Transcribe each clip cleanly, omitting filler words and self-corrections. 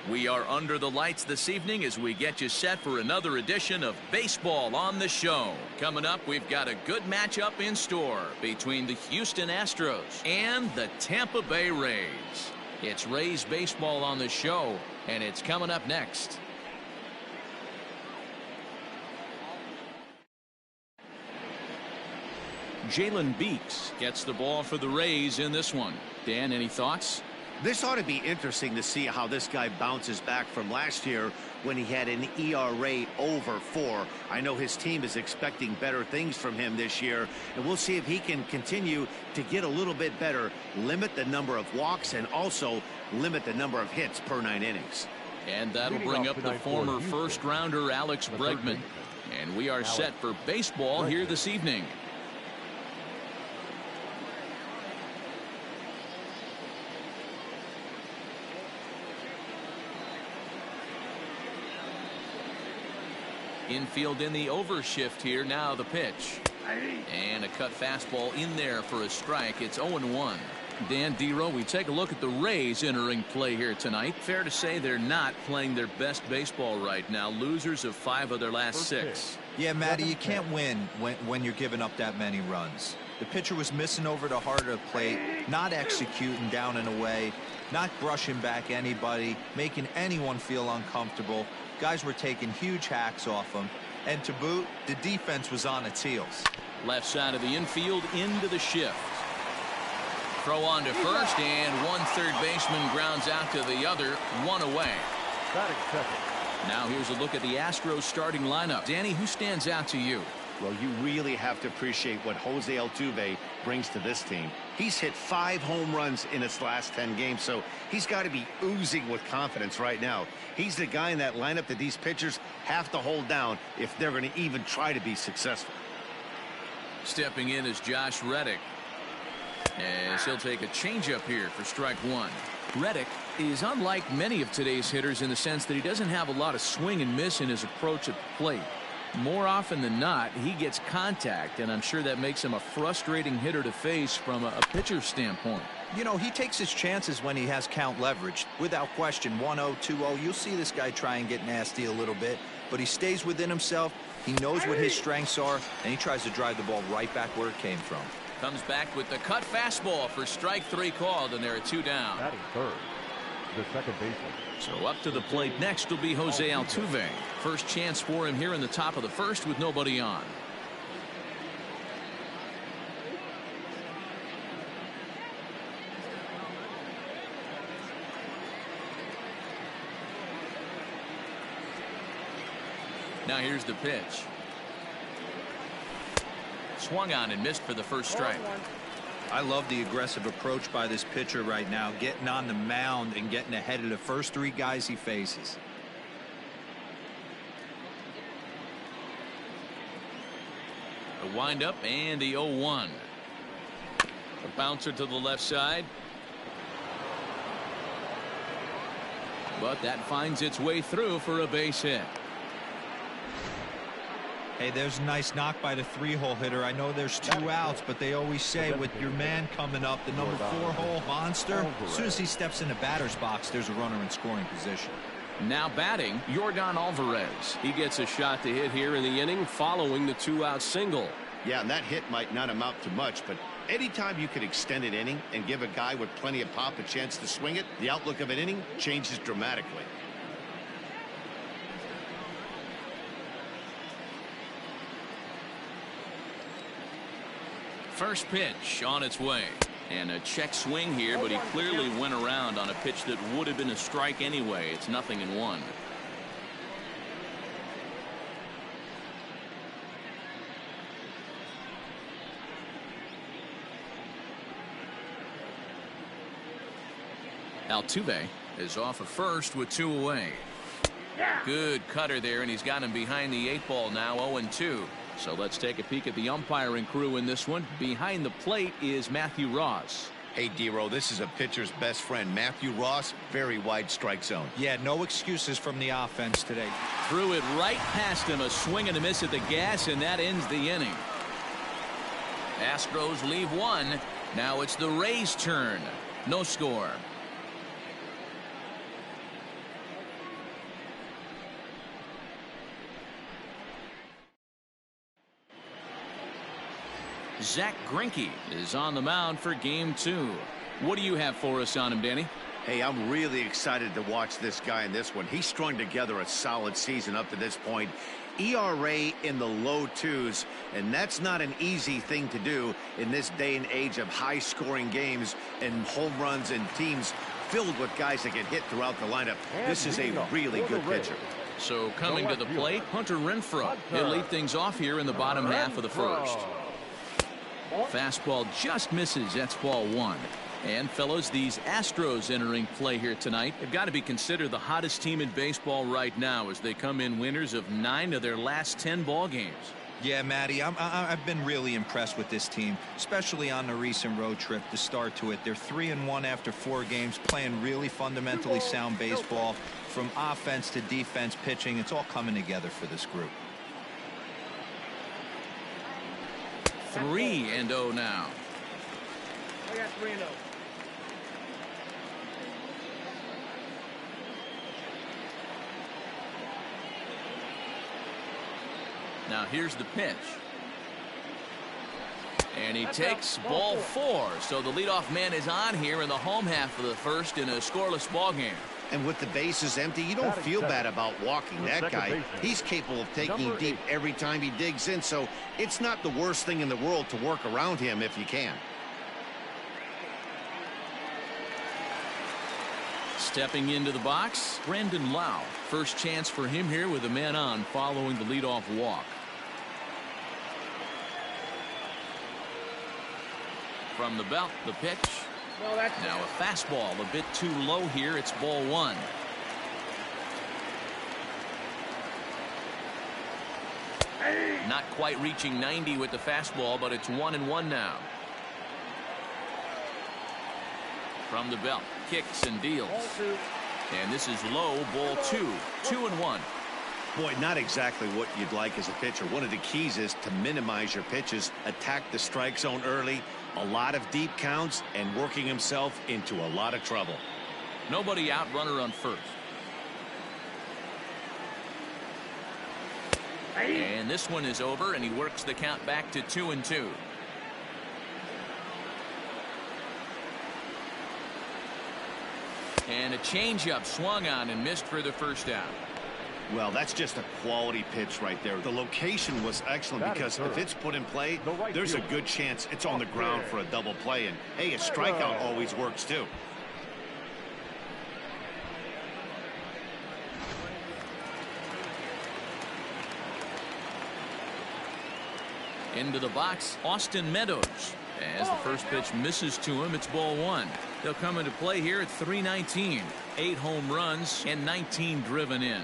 We are under the lights this evening as we get you set for another edition of Baseball on the Show. Coming up, we've got a good matchup in store between the Houston Astros and the Tampa Bay Rays. It's Rays Baseball on the Show, and it's coming up next. Jalen Beeks gets the ball for the Rays in this one. Dan, any thoughts? This ought to be interesting to see how this guy bounces back from last year when he had an ERA over 4. I know his team is expecting better things from him this year, and we'll see if he can continue to get a little bit better, limit the number of walks, and also limit the number of hits per 9 innings. And that'll bring up the former first-rounder Alex Bregman. And we are set for baseball here this evening. Infield in the overshift here. Now the pitch. And a cut fastball in there for a strike. It's 0-1. Dan, D-Row, we take a look at the Rays entering play here tonight. Fair to say they're not playing their best baseball right now. Losers of 5 of their last 6. Yeah, Matty, you can't win when you're giving up that many runs. The pitcher was missing over the heart of the plate, not executing down and away, not brushing back anybody, making anyone feel uncomfortable. Guys were taking huge hacks off him, and to boot, the defense was on its heels. Left side of the infield into the shift. Throw on to first, and one third baseman grounds out to the other, 1 away. Now here's a look at the Astros starting lineup. Danny, who stands out to you? Well, you really have to appreciate what Jose Altuve brings to this team. He's hit 5 home runs in his last 10 games, so he's got to be oozing with confidence right now. He's the guy in that lineup that these pitchers have to hold down if they're going to even try to be successful. Stepping in is Josh Reddick, as he'll take a changeup here for strike 1. Reddick is unlike many of today's hitters in the sense that he doesn't have a lot of swing and miss in his approach at the plate. More often than not, he gets contact, and I'm sure that makes him a frustrating hitter to face from a pitcher's standpoint. You know, he takes his chances when he has count leverage. Without question, 1-0, 2-0, you'll see this guy try and get nasty a little bit, but he stays within himself. He knows what his strengths are, and he tries to drive the ball right back where it came from. Comes back with the cut fastball for strike 3 called, and there are 2 down. Batting third, the second baseman. So up to the plate next will be Jose Altuve. First chance for him here in the top of the first with nobody on. Now here's the pitch. Swung on and missed for the first strike. I love the aggressive approach by this pitcher right now, getting on the mound and getting ahead of the first 3 guys he faces. The windup and the 0-1. A bouncer to the left side. But that finds its way through for a base hit. Hey, there's a nice knock by the 3-hole hitter. I know there's 2 outs, but they always say with your man coming up, the number 4-hole monster, as soon as he steps in the batter's box, there's a runner in scoring position. Now batting, Yordan Alvarez. He gets a shot to hit here in the inning following the 2-out single. Yeah, and that hit might not amount to much, but anytime you can extend an inning and give a guy with plenty of pop a chance to swing it, the outlook of an inning changes dramatically. First pitch on its way. And a check swing here, but he clearly went around on a pitch that would have been a strike anyway. It's 0-1. Altuve is off of first with 2 away. Good cutter there, and he's got him behind the 8 ball now, 0-2. So let's take a peek at the umpiring crew in this one. Behind the plate is Matthew Ross. Hey, D-Row, this is a pitcher's best friend, Matthew Ross. Very wide strike zone. Yeah, no excuses from the offense today. Threw it right past him, a swing and a miss at the gas, and that ends the inning. Astros leave 1. Now it's the Rays' turn. No score. Zach Greinke is on the mound for game 2. What do you have for us on him, Danny? Hey, I'm really excited to watch this guy in this one. He's strung together a solid season up to this point. ERA in the low 2s, and that's not an easy thing to do in this day and age of high-scoring games and home runs and teams filled with guys that get hit throughout the lineup. This is a really good pitcher. So coming to the plate, Hunter Renfroe. He'll lead things off here in the bottom half of the first. Fastball just misses. That's ball 1. And fellows, these Astros entering play here tonight have got to be considered the hottest team in baseball right now as they come in winners of 9 of their last 10 ball games. Yeah, Matty, I've been really impressed with this team, especially on the recent road trip, the start to it. They're 3-1 after 4 games, playing really fundamentally sound baseball. From offense to defense, pitching, it's all coming together for this group. 3-0 now. I got 3-0. Now here's the pitch. And he takes ball 4. So the leadoff man is on here in the home half of the first in a scoreless ball game. And with the bases empty, you don't feel bad about walking that guy. He's capable of taking deep every time he digs in, so it's not the worst thing in the world to work around him if you can. Stepping into the box, Brandon Lau. First chance for him here with a man on following the leadoff walk. From the belt, the pitch. Now a fastball a bit too low here. It's ball 1. Not quite reaching 90 with the fastball, but it's 1-1 now. From the belt, kicks and deals. And this is low, ball 2. 2-1. Boy, not exactly what you'd like as a pitcher. One of the keys is to minimize your pitches, attack the strike zone early, a lot of deep counts, and working himself into a lot of trouble. Nobody out, runner on first. And this one is over, and he works the count back to 2-2. And a changeup swung on and missed for the first out. Well, that's just a quality pitch right there. The location was excellent because if it's put in play, there's a good chance it's on the ground for a double play. And, hey, a strikeout always works, too. Into the box, Austin Meadows. As the first pitch misses to him, it's ball 1. They'll come into play here at 3:19. 8 home runs and 19 driven in.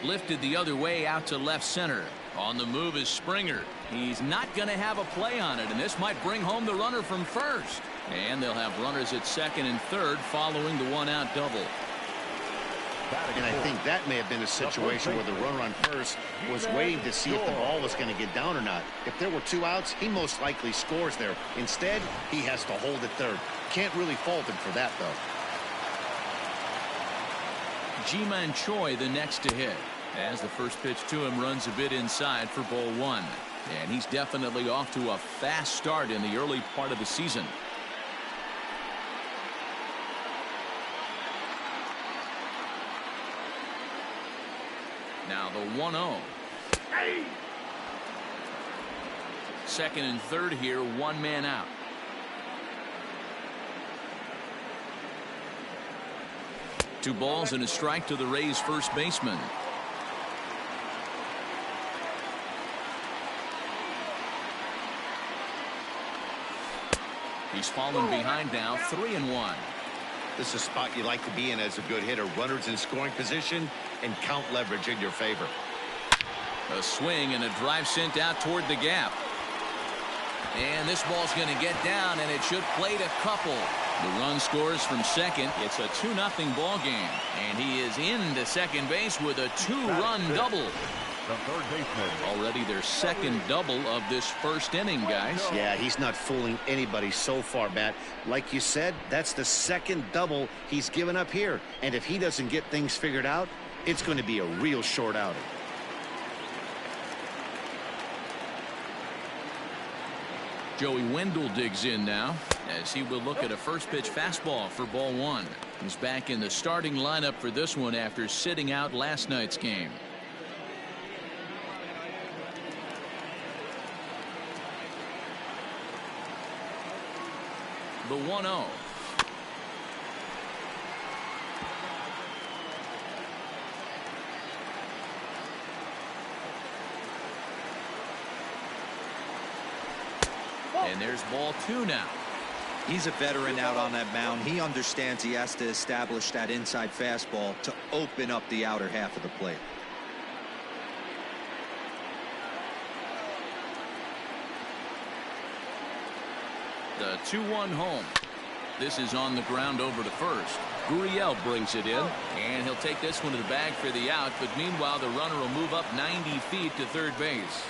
Lifted the other way out to left center. On the move is Springer. He's not going to have a play on it, and this might bring home the runner from first. And they'll have runners at second and third following the 1-out double. And I think that may have been a situation where the runner on first was waiting to see if the ball was going to get down or not. If there were 2 outs, he most likely scores there. Instead, he has to hold it third. Can't really fault him for that, though. Ji-Man Choi the next to hit. As the first pitch to him runs a bit inside for ball 1. And he's definitely off to a fast start in the early part of the season. Now the 1-0. Second and third here, 1 man out. Two balls and a strike to the Rays first baseman. He's fallen behind now, 3-1. This is a spot you like to be in as a good hitter. Runners in scoring position and count leverage in your favor. A swing and a drive sent out toward the gap. And this ball's going to get down, and it should plate a couple. The run scores from second. It's a 2-0 ball game, and he is into second base with a 2-run double. the third baseman. Already their second double of this first inning, guys. Yeah, he's not fooling anybody so far, Matt. Like you said, that's the second double he's given up here. And if he doesn't get things figured out, it's going to be a real short outing. Joey Wendell digs in now as he will look at a first pitch fastball for ball one. He's back in the starting lineup for this one after sitting out last night's game. The 1-0. And there's ball two now. He's a veteran out on that mound. He understands he has to establish that inside fastball to open up the outer half of the plate. The 2-1 home. This is on the ground over to first. Gurriel brings it in, and he'll take this one to the bag for the out, but meanwhile the runner will move up 90 feet to third base.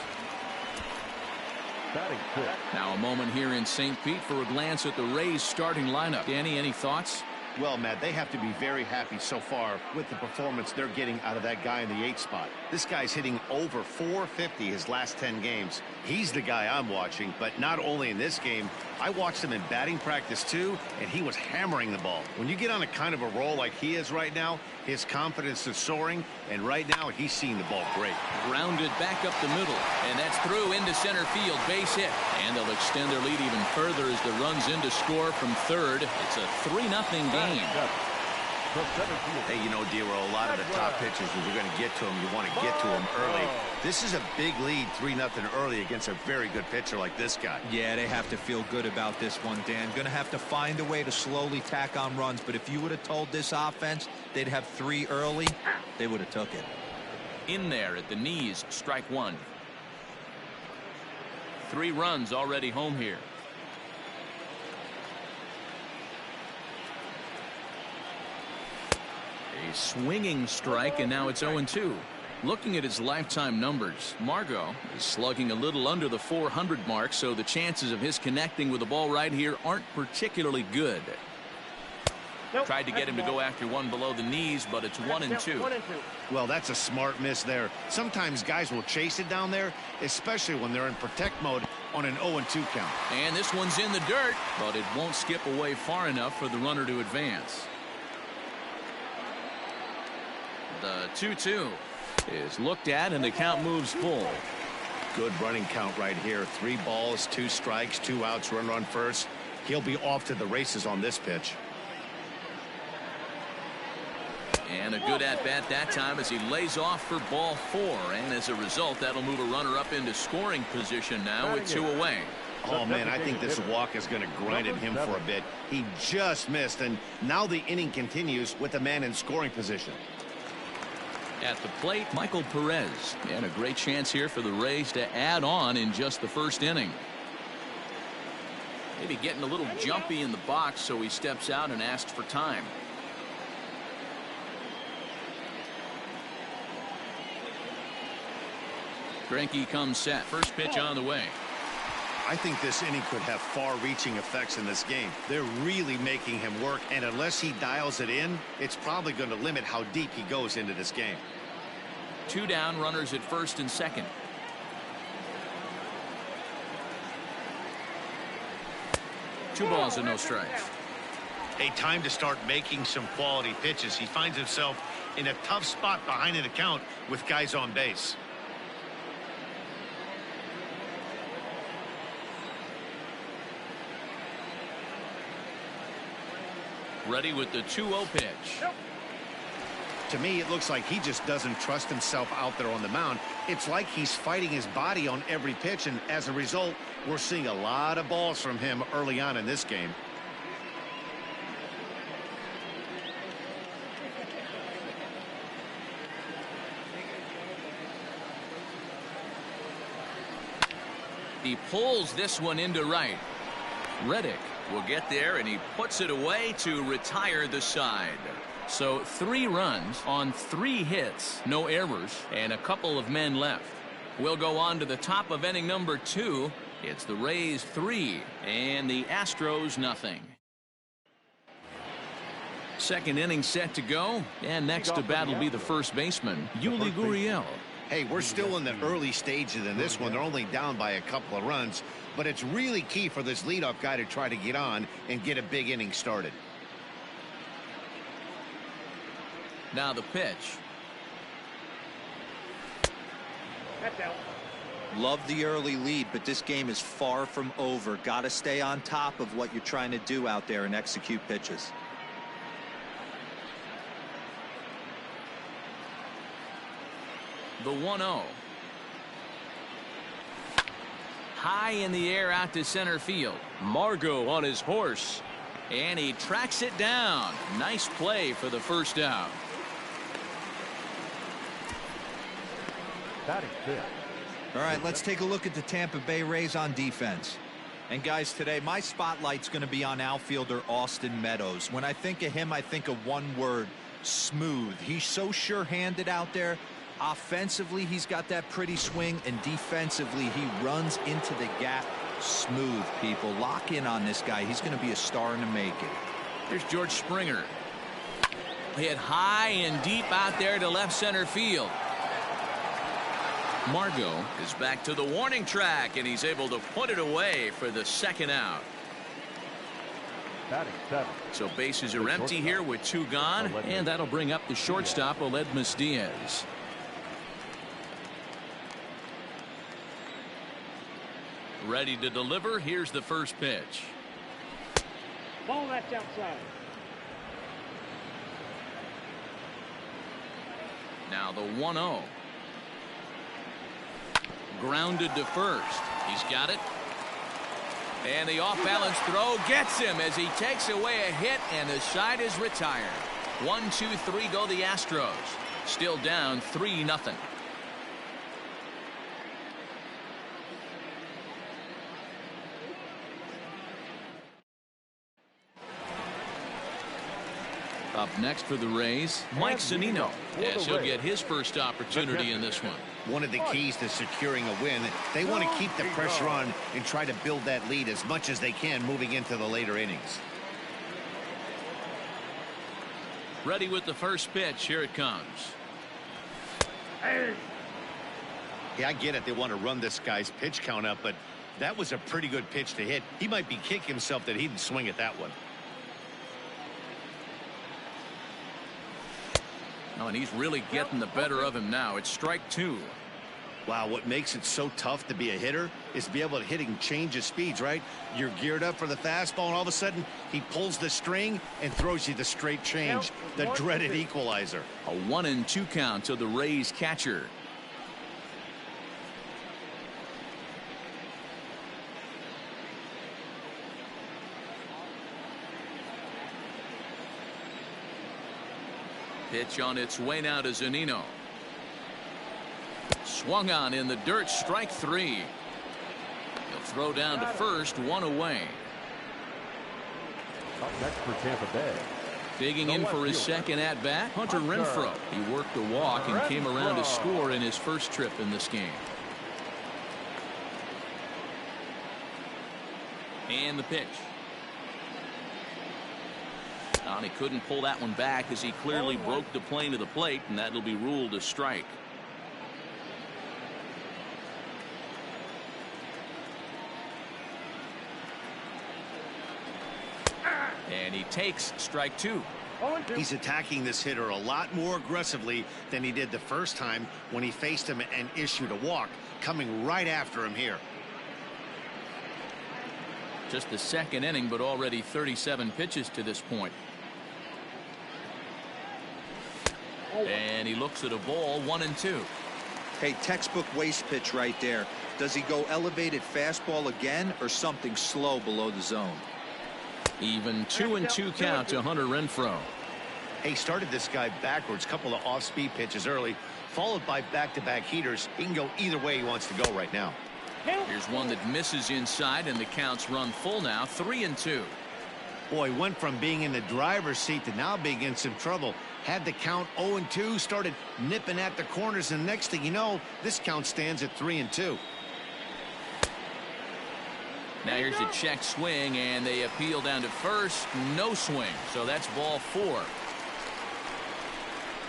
Batting fifth. Now a moment here in St. Pete for a glance at the Rays starting lineup. Danny, any thoughts? Well, Matt, they have to be very happy so far with the performance they're getting out of that guy in the 8th spot. This guy's hitting over 450 his last 10 games. He's the guy I'm watching, but not only in this game. I watched him in batting practice too, and he was hammering the ball. When you get on a kind of a roll like he is right now, his confidence is soaring, and right now he's seeing the ball great. Grounded back up the middle, and that's through into center field. Base hit, and they'll extend their lead even further as the runs in to score from third. It's a 3-0 game. Hey, you know, Dero, a lot of the top pitchers, when you're going to get to them, you want to get to them early. This is a big lead, 3-0 early against a very good pitcher like this guy. Yeah, they have to feel good about this one, Dan. Going to have to find a way to slowly tack on runs, but if you would have told this offense they'd have 3 early, they would have took it. In there at the knees, strike one. 3 runs already home here. A swinging strike, and now it's 0-2. Looking at his lifetime numbers, Margot is slugging a little under the 400 mark, so the chances of his connecting with the ball right here aren't particularly good. Nope, tried to get him to go after one below the knees, but it's 1-2. Well, that's a smart miss there. Sometimes guys will chase it down there, especially when they're in protect mode on an 0-2 count. And this one's in the dirt, but it won't skip away far enough for the runner to advance. The 2-2 is looked at, and the count moves full. Good running count right here. 3 balls, 2 strikes, 2 outs, runner on first. He'll be off to the races on this pitch. And a good at-bat that time as he lays off for ball 4. And as a result, that'll move a runner up into scoring position now with 2 away. Oh, man, I think this walk is going to grind at him for a bit. He just missed, and now the inning continues with a man in scoring position. At the plate, Michael Perez. And a great chance here for the Rays to add on in just the first inning. Maybe getting a little jumpy in the box, so he steps out and asks for time. Greinke comes set. First pitch on the way. I think this inning could have far-reaching effects in this game. They're really making him work, and unless he dials it in, it's probably going to limit how deep he goes into this game. 2 down, runners at first and second. Two balls and no strikes. A time to start making some quality pitches. He finds himself in a tough spot behind an account with guys on base. Ready with the 2-0 pitch. To me, it looks like he just doesn't trust himself out there on the mound. It's like he's fighting his body on every pitch, and as a result, we're seeing a lot of balls from him early on in this game. He pulls this one into right. Reddick will get there, and he puts it away to retire the side. So 3 runs on 3 hits, no errors, and a couple of men left. We'll go on to the top of inning number 2. It's the Rays 3 and the Astros nothing. Second inning set to go, and next to bat will be the first baseman, Yuli Gurriel. Hey, we're still in the early stages in this one. They're only down by a couple of runs, but it's really key for this leadoff guy to try to get on and get a big inning started. Now the pitch. That's out. Love the early lead, but this game is far from over. Got to stay on top of what you're trying to do out there and execute pitches. The 1-0. High in the air out to center field. Margot on his horse. And he tracks it down. Nice play for the first out. Batting fifth. All right, let's take a look at the Tampa Bay Rays on defense. And guys, today my spotlight's going to be on outfielder Austin Meadows. When I think of him, I think of one word: smooth. He's so sure-handed out there. Offensively, he's got that pretty swing, and defensively, he runs into the gap. Smooth, people. Lock in on this guy. He's going to be a star in the making. Here's George Springer. Hit high and deep out there to left center field. Margot is back to the warning track, and he's able to put it away for the second out. Batting seventh. So bases are empty here with 2 gone, and that'll bring up the shortstop, Aledmys Diaz. Ready to deliver. Here's the first pitch. Ball, that's outside. Now the 1-0. Grounded to first. He's got it. And the off-balance throw gets him as he takes away a hit, and the side is retired. 1, 2, 3 go the Astros. Still down 3-0. Up next for the Rays, Mike Zunino, as he'll get his first opportunity in this one. One of the keys to securing a win, they want to keep the pressure on and try to build that lead as much as they can moving into the later innings. Ready with the first pitch. Here it comes. Yeah, I get it. They want to run this guy's pitch count up, but that was a pretty good pitch to hit. He might be kicking himself that he didn't swing at that one. Oh, and he's really getting the better of him now. It's strike 2. Wow, what makes it so tough to be a hitter is to be able to hit and change his speeds, right? You're geared up for the fastball, and all of a sudden, he pulls the string and throws you the straight change, the dreaded equalizer. A 1-2 count to the Rays catcher. Pitch on its way now to Zunino. Swung on in the dirt, strike 3. He'll throw down to first, 1 away. Up next for Tampa Bay. Digging in for his second at bat, Hunter Renfroe. He worked a walk and came around to score in his first trip in this game. And the pitch. And he couldn't pull that one back as he clearly broke the plane of the plate, and that'll be ruled a strike. And he takes strike 2. He's attacking this hitter a lot more aggressively than he did the first time when he faced him and issued a walk, coming right after him here. Just the second inning, but already 37 pitches to this point. And he looks at a ball, 1-2. Hey, textbook waste pitch right there. Does he go elevated fastball again or something slow below the zone? Even 2-2 count to Hunter Renfroe. He started this guy backwards, couple of off-speed pitches early, followed by back-to-back heaters. He can go either way he wants to go right now. Here's one that misses inside, and the count's run full now, 3-2. Boy, went from being in the driver's seat to now being in some trouble. Had the count 0-2, started nipping at the corners, and next thing you know, this count stands at 3-2. Now here's a check swing, and they appeal down to first. No swing, so that's ball 4.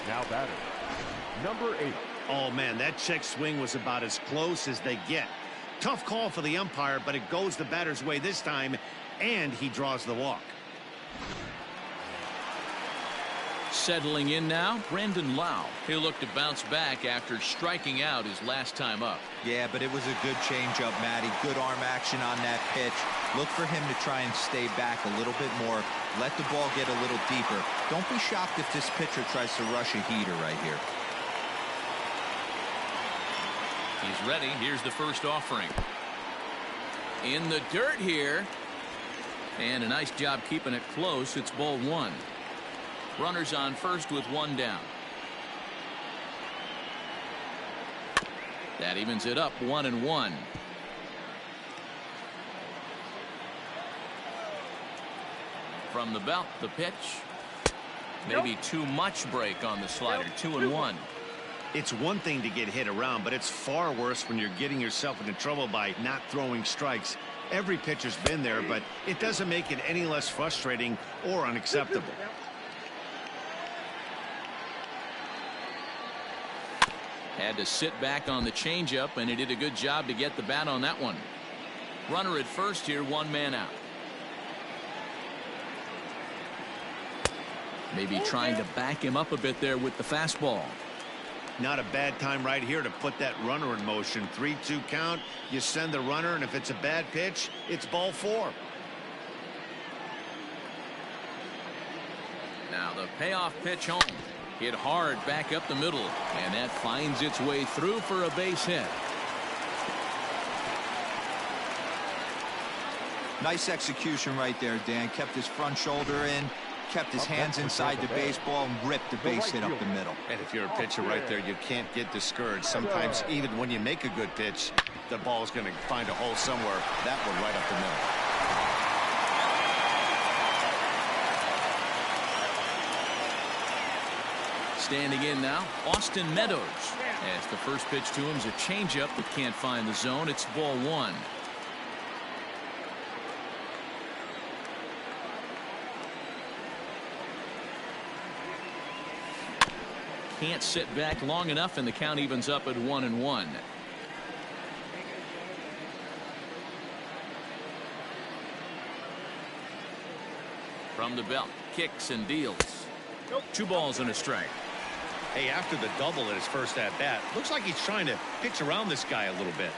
Now batter, number 8. Oh, man, that check swing was about as close as they get. Tough call for the umpire, but it goes the batter's way this time, and he draws the walk. Settling in now, Brandon Lau. He'll look to bounce back after striking out his last time up. Yeah, but it was a good changeup, Matty. Good arm action on that pitch. Look for him to try and stay back a little bit more. Let the ball get a little deeper. Don't be shocked if this pitcher tries to rush a heater right here. He's ready. Here's the first offering. In the dirt here. And a nice job keeping it close. It's ball 1. Runners on first with 1 down. That evens it up 1-1. From the belt, the pitch. Maybe too much break on the slider. 2-1. It's one thing to get hit around, but it's far worse when you're getting yourself into trouble by not throwing strikes. Every pitcher's been there, but it doesn't make it any less frustrating or unacceptable. Had to sit back on the changeup, and he did a good job to get the bat on that one. Runner at first here, 1 man out. Maybe trying to back him up a bit there with the fastball. Not a bad time right here to put that runner in motion. 3-2 count. You send the runner, and if it's a bad pitch, it's ball 4. Now the payoff pitch home. Hit hard back up the middle, and that finds its way through for a base hit. Nice execution right there, Dan. Kept his front shoulder in, kept his hands inside the baseball, and ripped the base hit up the middle. And if you're a pitcher right there, you can't get discouraged. Sometimes even when you make a good pitch, the ball's going to find a hole somewhere. That one right up the middle. Standing in now, Austin Meadows. As the first pitch to him is a changeup that can't find the zone. It's ball 1. Can't sit back long enough, and the count evens up at 1-1. From the belt, kicks and deals. 2 balls and a strike. Hey, after the double at his first at-bat, looks like he's trying to pitch around this guy a little bit.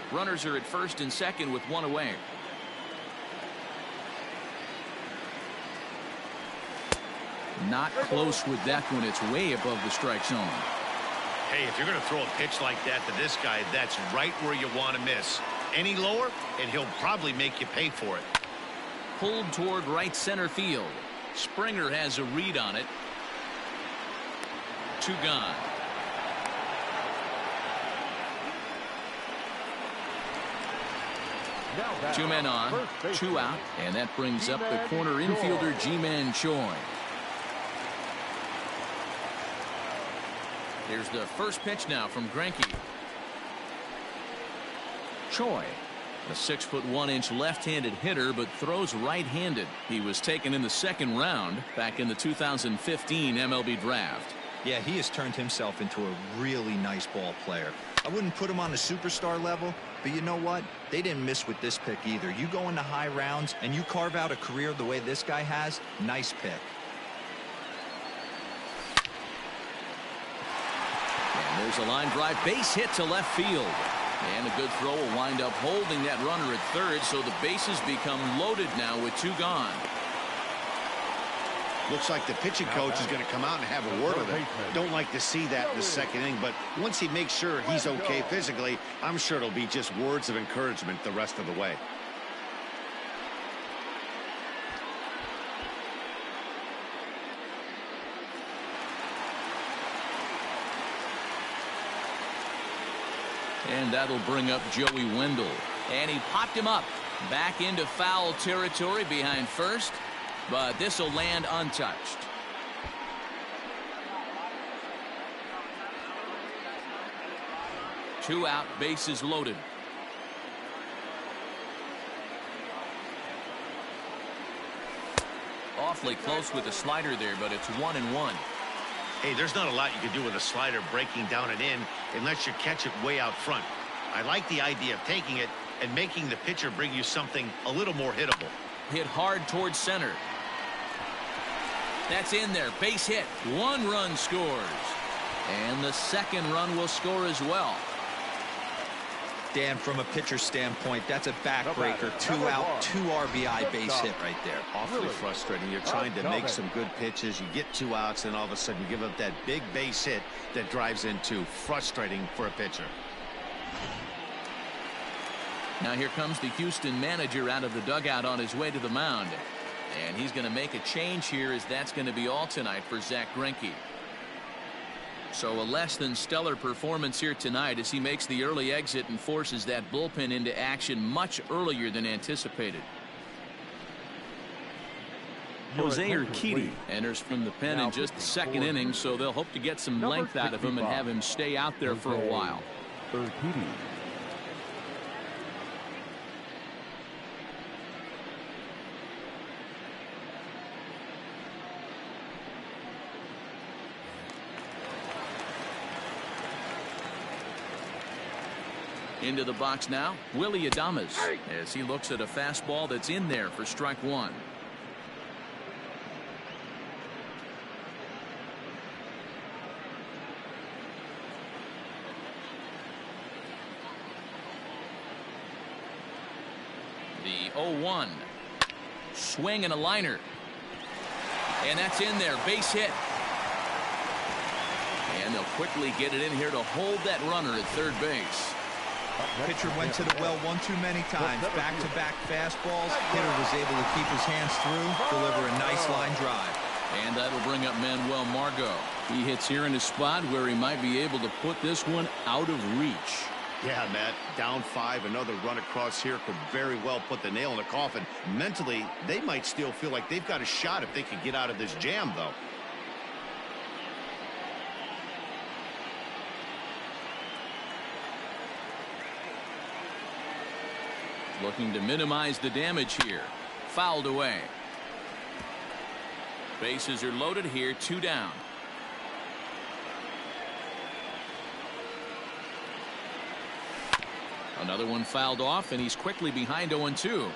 Runners are at first and second with 1 away. Not close with that one. It's way above the strike zone. Hey, if you're going to throw a pitch like that to this guy, that's right where you want to miss. Any lower, and he'll probably make you pay for it. Pulled toward right center field. Springer has a read on it. 2 gone. Now batter, 2 men on, first baseman, 2 out, and that brings up the corner infielder Ji-Man Choi. Here's the first pitch now from Greinke. Choi, a 6'1" left-handed hitter, but throws right-handed. He was taken in the 2nd round back in the 2015 MLB draft. Yeah, he has turned himself into a really nice ball player. I wouldn't put him on the superstar level, but you know what? They didn't miss with this pick either. You go into high rounds and you carve out a career the way this guy has. Nice pick. And there's a line drive base hit to left field. And a good throw will wind up holding that runner at third, so the bases become loaded now with 2 gone. Looks like the pitching coach is going to come out and have a word with him. Don't like to see that in the 2nd inning, but once he makes sure he's okay physically, I'm sure it'll be just words of encouragement the rest of the way. And that'll bring up Joey Wendell. And he popped him up back into foul territory behind first, but this will land untouched. Two out, bases loaded. Awfully close with the slider there, but it's 1-1. Hey, there's not a lot you can do with a slider breaking down and in unless you catch it way out front. I like the idea of taking it and making the pitcher bring you something a little more hittable. Hit hard towards center. That's in there. Base hit. 1 run scores. And the second run will score as well. Dan, from a pitcher standpoint, that's a backbreaker. 2 out, 2 RBI base hit right there. Awfully frustrating. You're trying to make some good pitches. You get 2 outs, and all of a sudden you give up that big base hit that drives into frustrating for a pitcher. Now here comes the Houston manager out of the dugout on his way to the mound. And he's going to make a change here, as that's going to be all tonight for Zach Greinke. So a less than stellar performance here tonight as he makes the early exit and forces that bullpen into action much earlier than anticipated. Jose Urquidy enters from the pen in just the second inning, so they'll hope to get some length out of him and have him stay out there for a while. Urquidy. Into the box now, Willy Adames, as he looks at a fastball that's in there for strike 1. The 0-1. Swing and a liner. And that's in there, base hit. And they'll quickly get it in here to hold that runner at third base. Pitcher went to the well one too many times. Back-to-back fastballs. Hitter was able to keep his hands through, deliver a nice line drive. And that'll bring up Manuel Margot. He hits here in a spot where he might be able to put this one out of reach. Yeah, Matt, down 5, another run across here could very well put the nail in the coffin. Mentally, they might still feel like they've got a shot if they could get out of this jam, though. Looking to minimize the damage here. Fouled away. Bases are loaded here, 2 down. Another one fouled off, and he's quickly behind 0-2.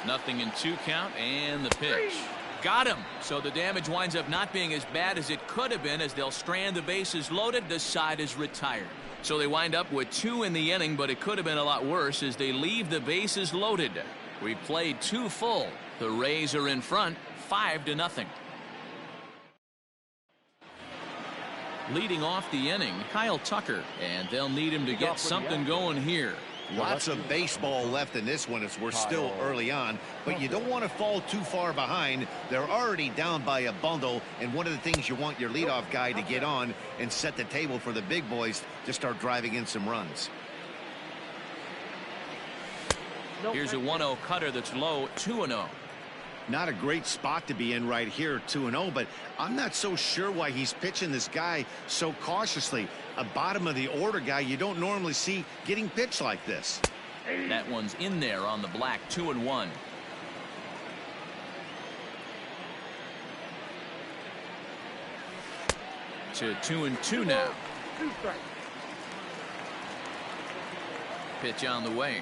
Nothing in 2 count, and the pitch. Got him. So the damage winds up not being as bad as it could have been, as they'll strand the bases loaded. The side is retired. So they wind up with 2 in the inning, but it could have been a lot worse as they leave the bases loaded. We played 2 full. The Rays are in front, 5-0. Leading off the inning, Kyle Tucker, and they'll need him to get something going here. Lots of baseball left in this one as we're still early on, but you don't want to fall too far behind. They're already down by a bundle, and one of the things you want your leadoff guy to get on and set the table for the big boys to start driving in some runs. Here's a 1-0 cutter that's low, 2-0. Not a great spot to be in right here, 2-0, but I'm not so sure why he's pitching this guy so cautiously. A bottom of the order guy you don't normally see getting pitched like this. That one's in there on the black, 2-1. To 2-2 now. Pitch on the way.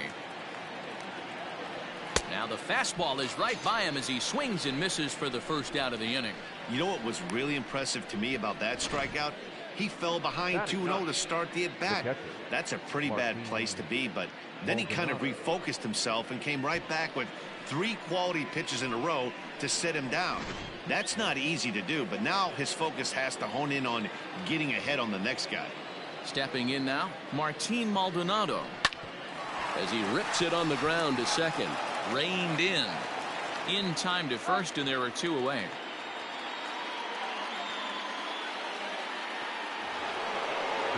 Now the fastball is right by him as he swings and misses for the first out of the inning. You know what was really impressive to me about that strikeout? He fell behind 2-0 to start the at-bat. That's a pretty bad place to be, but then he kind of refocused himself and came right back with 3 quality pitches in a row to sit him down. That's not easy to do, but now his focus has to hone in on getting ahead on the next guy. Stepping in now, Martin Maldonado, as he rips it on the ground to second. Reined in time to first, and there are 2 away.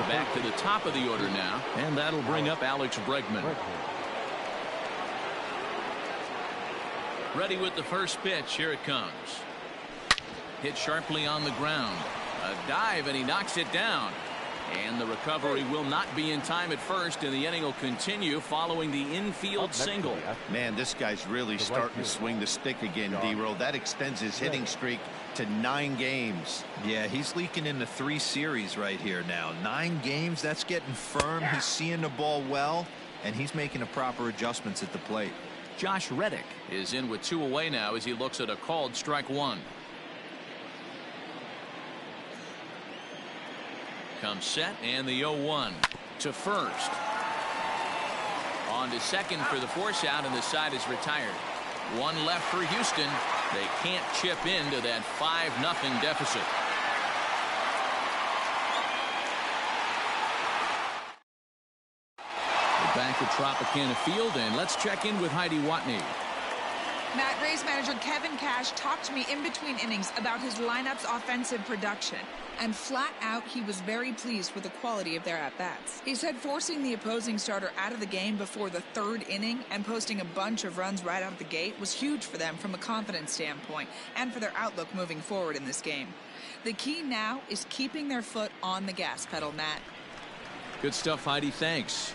Back to the top of the order now, and that'll bring up Alex Bregman. Ready with the first pitch. Here it comes. Hit sharply on the ground. A dive, and he knocks it down. And the recovery will not be in time at first, and the inning will continue following the infield single. Man, this guy's really starting to swing the stick again, D-Row. That extends his hitting streak to 9 games. Yeah, he's leaking into 3 series right here now. 9 games, that's getting firm. He's seeing the ball well, and he's making the proper adjustments at the plate. Josh Reddick is in with 2 away now as he looks at a called strike 1. Comes set, and the 0-1 to first. On to second for the force out, and the side is retired. 1 left for Houston. They can't chip into that 5-0 deficit. We're back at Tropicana Field, and let's check in with Heidi Watney. Matt, Rays manager Kevin Cash talked to me in between innings about his lineup's offensive production. And flat out, he was very pleased with the quality of their at-bats. He said forcing the opposing starter out of the game before the 3rd inning and posting a bunch of runs right out of the gate was huge for them from a confidence standpoint and for their outlook moving forward in this game. The key now is keeping their foot on the gas pedal, Matt. Good stuff, Heidi. Thanks.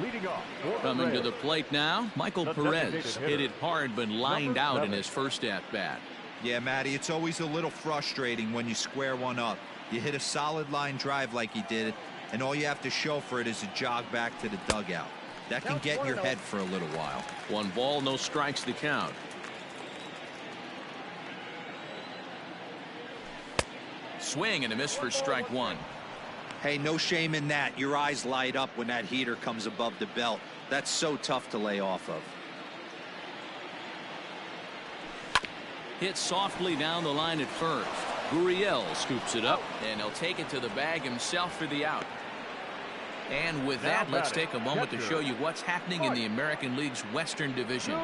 Leading off. Coming to the plate now, Michael Perez hit it hard but lined out in his first at-bat. Yeah, Matty, it's always a little frustrating when you square one up. You hit a solid line drive like he did, and all you have to show for it is a jog back to the dugout. That can get in your head for a little while. 1 ball, no strikes to count. Swing and a miss for strike 1. Hey, no shame in that. Your eyes light up when that heater comes above the belt. That's so tough to lay off of. Hit softly down the line at first. Gurriel scoops it up, and he'll take it to the bag himself for the out. And with that, let's take a moment to show you what's happening in the American League's Western Division.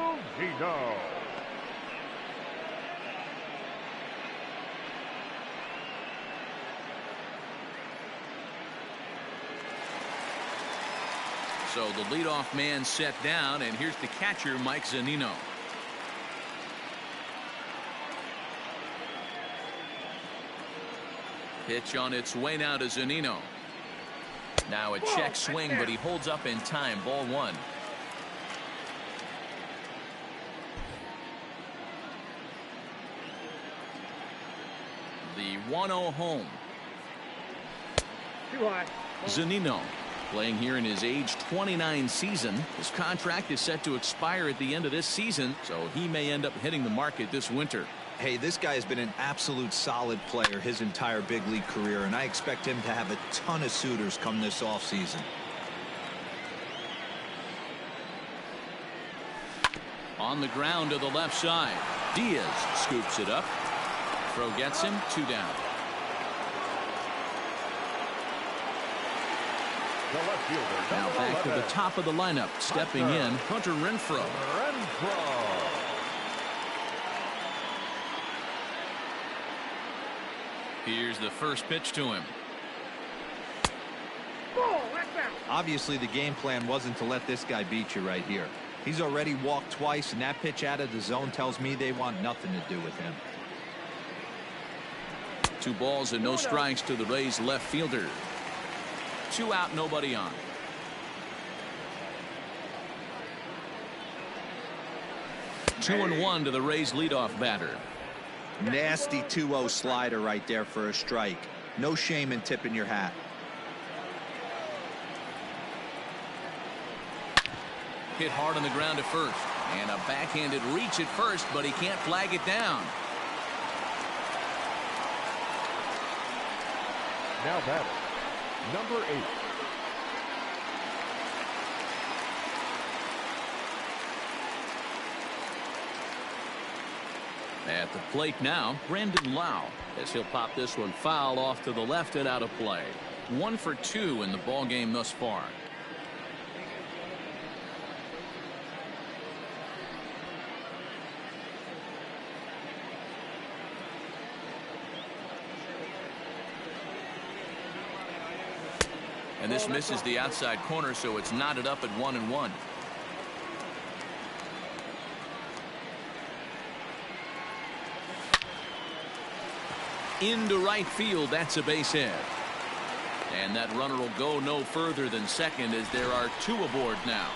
So the leadoff man set down, and here's the catcher, Mike Zunino. Pitch on its way now to Zunino. Now a check swing, but he holds up in time. Ball 1. The 1-0 home. Too high. Zunino playing here in his age 29 season. His contract is set to expire at the end of this season, so he may end up hitting the market this winter. Hey, this guy has been an absolute solid player his entire big league career, and I expect him to have a ton of suitors come this offseason. On the ground to the left side. Diaz scoops it up. Throw gets him. 2 down. Now back to the top of the lineup. Stepping in, Hunter Renfroe. Here's the first pitch to him. Obviously, the game plan wasn't to let this guy beat you right here. He's already walked twice, and that pitch out of the zone tells me they want nothing to do with him. 2 balls and no strikes to the Rays left fielder. 2 out, nobody on. Two and 1 to the Rays leadoff batter. Nasty 2-0 slider right there for a strike. No shame in tipping your hat. Hit hard on the ground at first. And a backhanded reach at first, but he can't flag it down. Now batter, number 8. At the plate now, Brandon Lau, as he'll pop this one foul off to the left and out of play. 1 for 2 in the ball game thus far. And this misses the outside corner, so it's knotted up at 1-1. Into right field, that's a base hit. And that runner will go no further than second as there are 2 aboard now.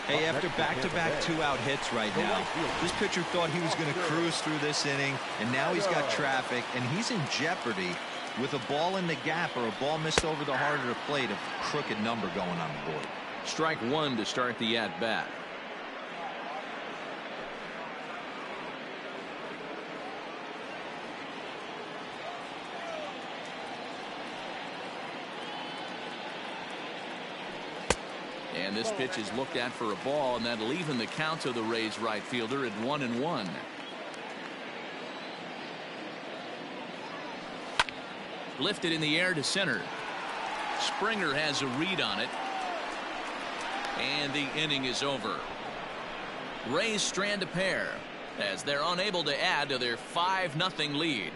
Hey, after back-to-back 2-out hits right now, this pitcher thought he was going to cruise through this inning, and now he's got traffic, and he's in jeopardy with a ball in the gap or a ball missed over the heart of the plate, a crooked number going on the board. Strike 1 to start the at-bat. And this pitch is looked at for a ball, and that'll even the count of the Rays right fielder at 1-1. Lifted in the air to center. Springer has a read on it. And the inning is over. Rays strand a pair as they're unable to add to their 5-0 lead.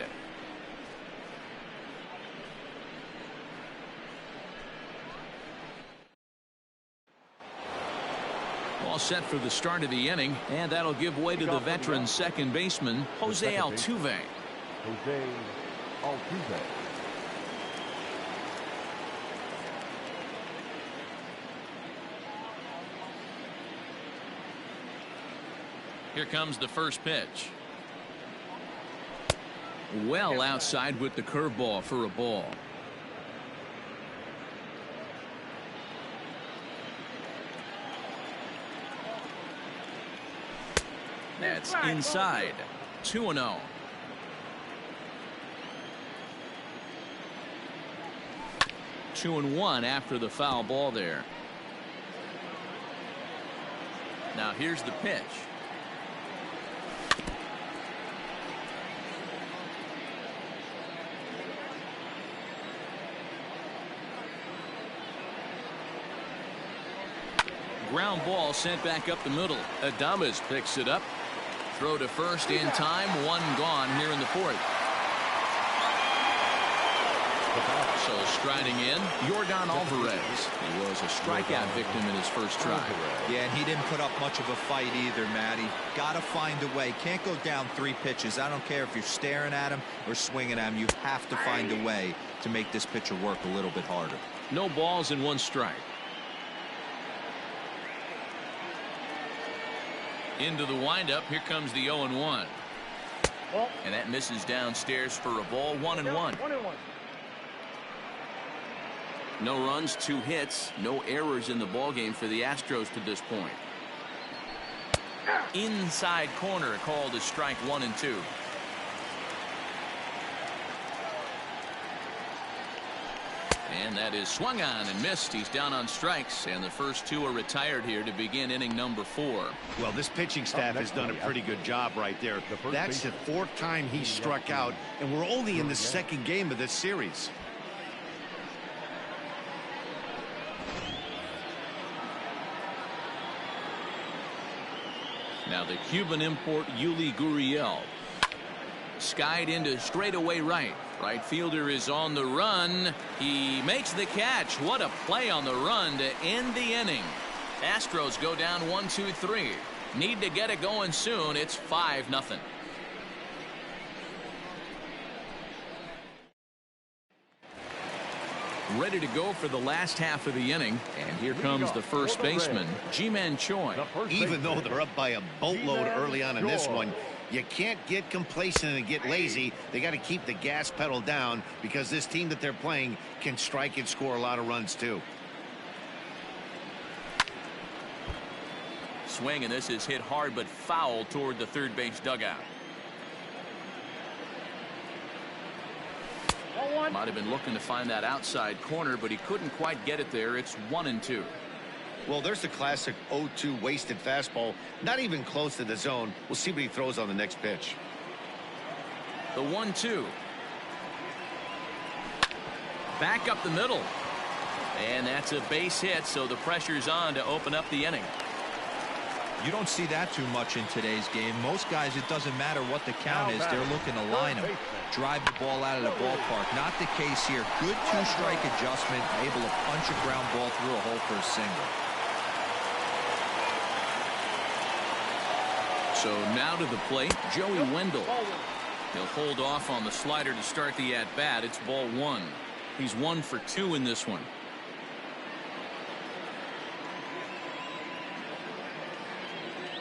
All set for the start of the inning, and that'll give way to the veteran second baseman, Jose Altuve. Jose Altuve. Here comes the first pitch. Well outside with the curveball for a ball. That's inside. 2-0. Two and one after the foul ball there. Now here's the pitch. Ground ball sent back up the middle. Adames picks it up. Throw to first in time. One gone here in the fourth. So striding in, Yordan Alvarez. He was a strikeout victim in his first try. Yeah, and he didn't put up much of a fight either, Matty. Got to find a way. Can't go down 3 pitches. I don't care if you're staring at him or swinging at him. You have to find a way to make this pitcher work a little bit harder. No balls and 1 strike. Into the windup. Here comes the 0-1. And that misses downstairs for a ball. 1-1. No runs, 2 hits, no errors in the ballgame for the Astros to this point. Inside corner called as strike 1 and 2. And that is swung on and missed. He's down on strikes, and the first 2 are retired here to begin inning number 4. Well, this pitching staff has done a pretty good job right there. That's the 4th time he struck out, and we're only in the 2nd game of this series. Now the Cuban import Yuli Gurriel. Skied into straightaway right. Right fielder is on the run. He makes the catch. What a play on the run to end the inning. Astros go down 1-2-3. Need to get it going soon. It's 5-0. Ready to go for the last half of the inning, and here comes the first baseman, Ji-Man Choi. Even though they're up by a boatload early on in this one, you can't get complacent and get lazy. They got to keep the gas pedal down because this team that they're playing can strike and score a lot of runs too. Swing, and this is hit hard but foul toward the third base dugout. Might have been looking to find that outside corner, but he couldn't quite get it there. It's 1-2. Well, there's the classic 0-2 wasted fastball. Not even close to the zone. We'll see what he throws on the next pitch. The 1-2. Back up the middle. And that's a base hit, so the pressure's on to open up the inning. You don't see that too much in today's game. Most guys, it doesn't matter what the count is. They're looking to line them, drive the ball out of the ballpark. Not the case here. Good two-strike adjustment, able to punch a ground ball through a hole for a single. So now to the plate, Joey Wendell. He'll hold off on the slider to start the at-bat. It's ball one. He's 1 for 2 in this one.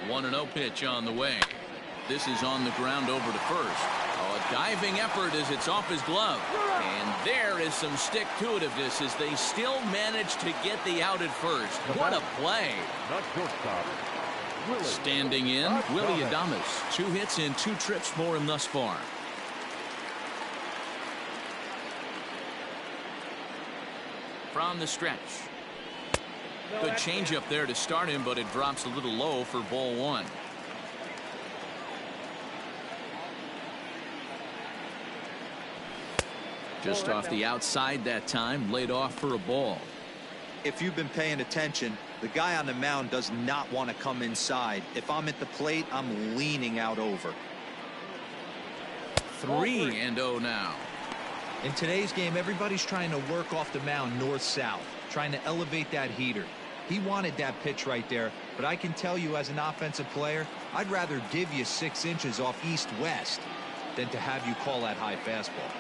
One and 0 pitch on the way. This is on the ground over to first. Oh, a diving effort as it's off his glove. And there is some stick-to-itiveness as they still manage to get the out at first. What a play. Standing in, Willie Adames. 2 hits and 2 trips for him thus far. From the stretch. Good changeup there to start him, but it drops a little low for ball one. Just off the outside that time, laid off for a ball. If you've been paying attention, the guy on the mound does not want to come inside. If I'm at the plate, I'm leaning out over. 3-0 now. In today's game, everybody's trying to work off the mound north-south, trying to elevate that heater. He wanted that pitch right there, but I can tell you as an offensive player, I'd rather give you 6 inches off east-west than to have you call that high fastball.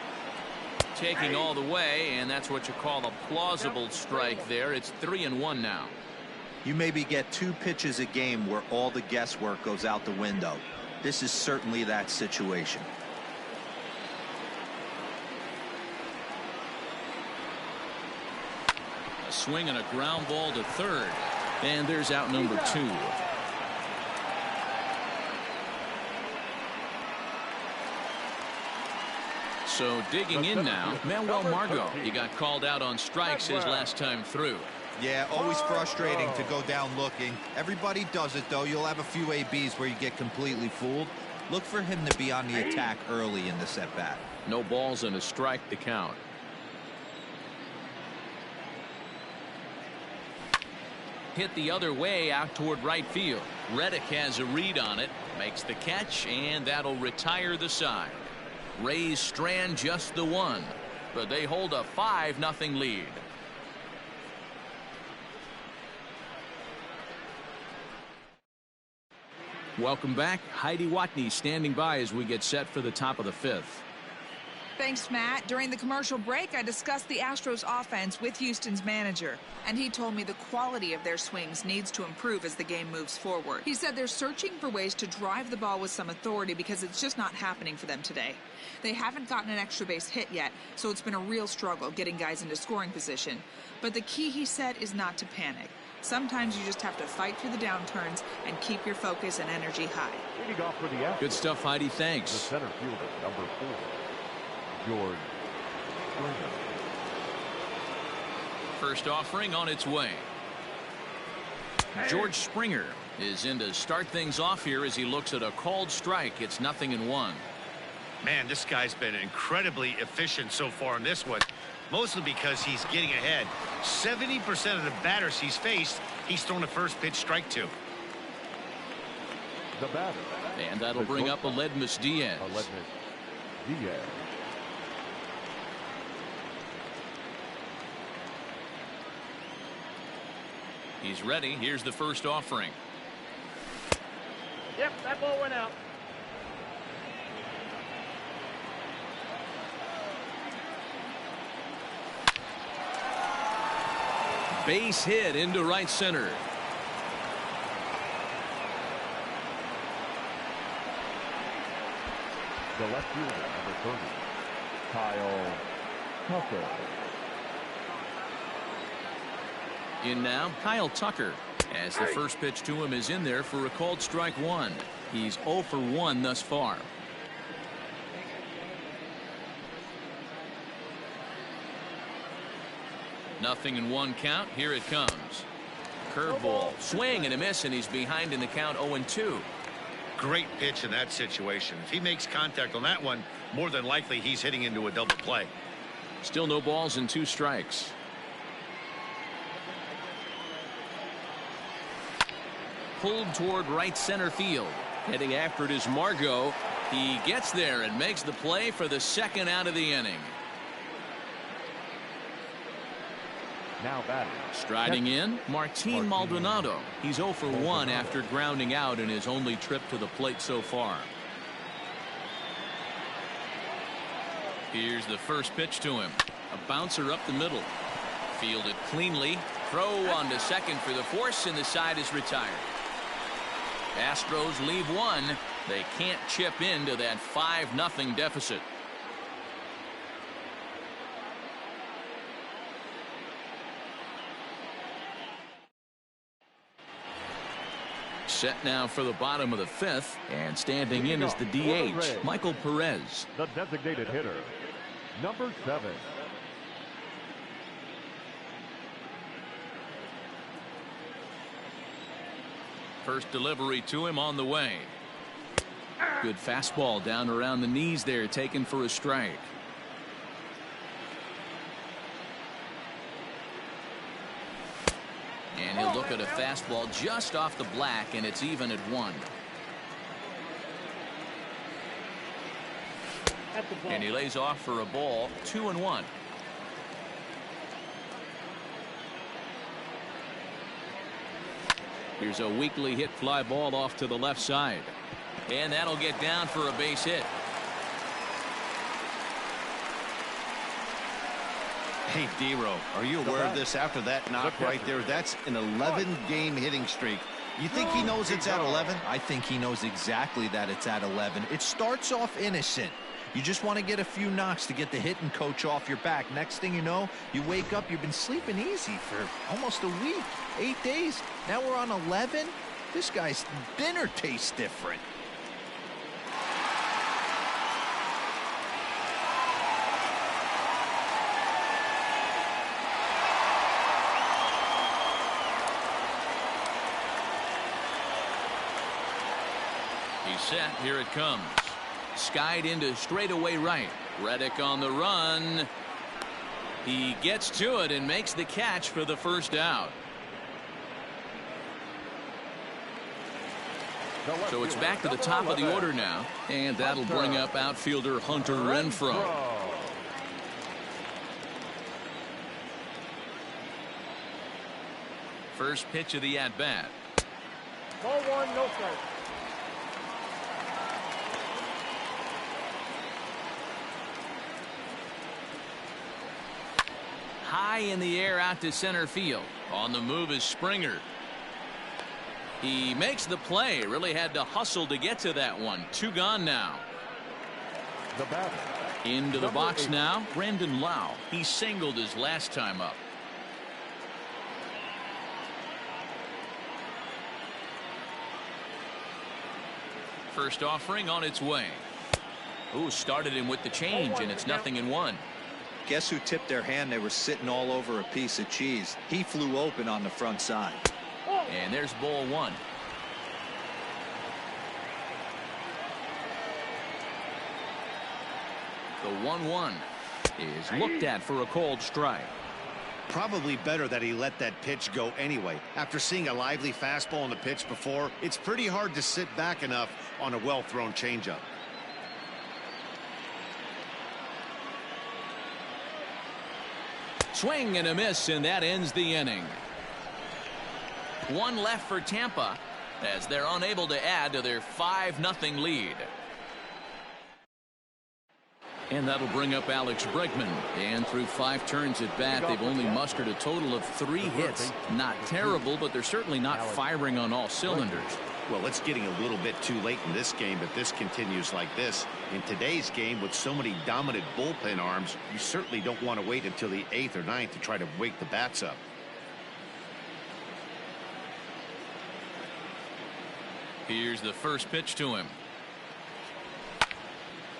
Taking all the way, and that's what you call a plausible strike there. It's 3-1 now. You maybe get 2 pitches a game where all the guesswork goes out the window. This is certainly that situation. A swing and a ground ball to third. And there's out number 2. So digging in now, Manuel Margot. He got called out on strikes his last time through. Yeah, always frustrating to go down looking. Everybody does it, though. You'll have a few ABs where you get completely fooled. Look for him to be on the attack early in the at-bat. No balls and a strike to count. Hit the other way out toward right field. Reddick has a read on it, makes the catch, and that'll retire the side. Rays strand just the 1, but they hold a 5-0 lead. Welcome back. Heidi Watney standing by as we get set for the top of the 5th. Thanks, Matt. During the commercial break, I discussed the Astros offense with Houston's manager, and he told me the quality of their swings needs to improve as the game moves forward. He said they're searching for ways to drive the ball with some authority because it's just not happening for them today. They haven't gotten an extra base hit yet, so it's been a real struggle getting guys into scoring position. But the key, he said, is not to panic. Sometimes you just have to fight through the downturns and keep your focus and energy high. Good stuff, Heidi. The Thanks. center fielder, number 4, George Springer. First offering on its way. George Springer is in to start things off here as he looks at a called strike. It's 0-1. Man, this guy's been incredibly efficient so far in this one, mostly because he's getting ahead. 70% of the batters he's faced, he's thrown a first pitch strike to. The batter. And that'll bring up Aledmys Diaz. Diaz. He's ready. Here's the first offering. Yep, that ball went out. Base hit into right center. The left fielder, number 30, Kyle Tucker. In now, Kyle Tucker, as the first pitch to him is in there for a called strike 1. He's 0 for 1 thus far. Nothing in 1 count. Here it comes. Curveball, swing and a miss, and he's behind in the count 0-2. Great pitch in that situation. If he makes contact on that one, more than likely he's hitting into a double play. Still no balls and 2 strikes. pulled toward right center field. Heading after it is Margot. He gets there and makes the play for the second out of the inning. Now batting. Striding in, Martin Maldonado. He's 0 for 1 after grounding out in his only trip to the plate so far. Here's the first pitch to him. A bouncer up the middle. Fielded cleanly. Throw on to second for the force, and the side is retired. Astros leave one. They can't chip into that 5-0 deficit. Set now for the bottom of the 5th, and standing in is the DH, Michael Perez. The designated hitter, number 7. First delivery to him on the way. Good fastball down around the knees there, taken for a strike. And he'll look at a fastball just off the black, and it's even at 1. And he lays off for a ball, 2-1. Here's a weakly hit fly ball off to the left side. And that'll get down for a base hit. Hey, D-Row, are you aware of this after that knock right there? That's an 11-game hitting streak. You think he knows it's at 11? I think he knows exactly that it's at 11. It starts off innocent. You just want to get a few knocks to get the hitting coach off your back. Next thing you know, you wake up, you've been sleeping easy for almost a week, 8 days. Now we're on 11. This guy's dinner tastes different. He's set. Here it comes. Skied into straightaway right. Reddick on the run. He gets to it and makes the catch for the first out. So it's back to the top of the order now, and that'll bring up outfielder Hunter Renfroe. First pitch of the at-bat. Ball 1, no strike. High in the air out to center field. On the move is Springer. He makes the play. Really had to hustle to get to that one. 2 gone now. The batter. Into the box now, Brandon Lau. He singled his last time up. First offering on its way. Ooh, started him with the change, and it's 0-1. Guess who tipped their hand? They were sitting all over a piece of cheese. He flew open on the front side. And there's ball 1. The 1-1 is looked at for a called strike. Probably better that he let that pitch go anyway. After seeing a lively fastball on the pitch before, it's pretty hard to sit back enough on a well-thrown changeup. Swing and a miss, and that ends the inning. 1 left for Tampa as they're unable to add to their 5-0 lead. And that'll bring up Alex Bregman. And through 5 turns at bat, they've only mustered a total of 3 hits. Not terrible, but they're certainly not firing on all cylinders. Well, it's getting a little bit too late in this game if this continues like this. In today's game, with so many dominant bullpen arms, you certainly don't want to wait until the 8th or 9th to try to wake the bats up. Here's the first pitch to him.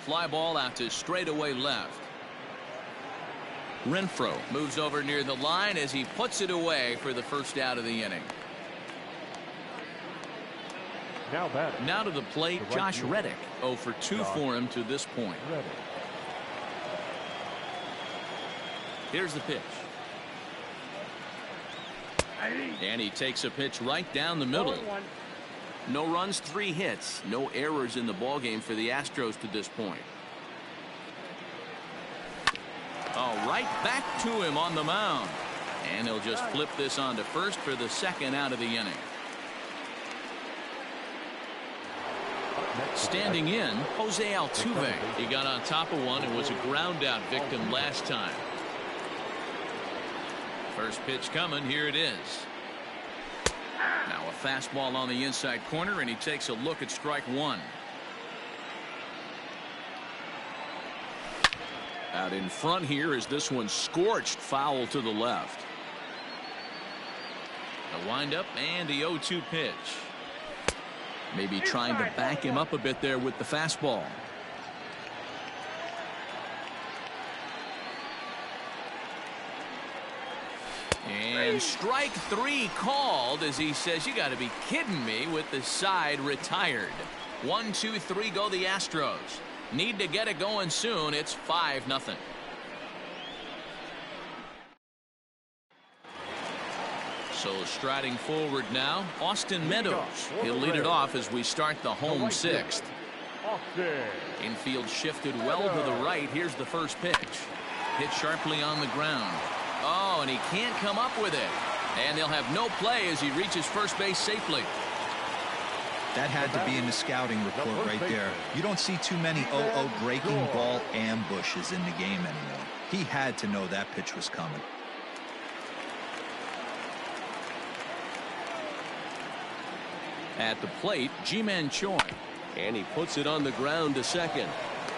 Fly ball out to straightaway left. Renfroe moves over near the line as he puts it away for the first out of the inning. Now to the plate, Josh Reddick. 0 for 2 for him to this point. Here's the pitch. And he takes a pitch right down the middle. No runs, 3 hits, no errors in the ballgame for the Astros to this point. Oh, right back to him on the mound. And he'll just flip this on to first for the second out of the inning. Standing in, Jose Altuve. He got on top of one and was a ground out victim last time. First pitch coming. Here it is. Now a fastball on the inside corner, and he takes a look at strike one. Out in front here is this one scorched foul to the left. The windup and the 0-2 pitch. Maybe trying to back him up a bit there with the fastball. And strike 3 called as he says, you got to be kidding me, with the side retired. 1, 2, 3 go the Astros. Need to get it going soon. It's 5-0. So striding forward now, Austin Meadows. He'll lead it off as we start the home 6th. Infield shifted well to the right. Here's the first pitch. Hit sharply on the ground. Oh, and he can't come up with it. And they'll have no play as he reaches first base safely. That had to be in the scouting report right there. You don't see too many 0-0 breaking ball ambushes in the game anymore. He had to know that pitch was coming. At the plate, Ji-Man Choi. And he puts it on the ground to second.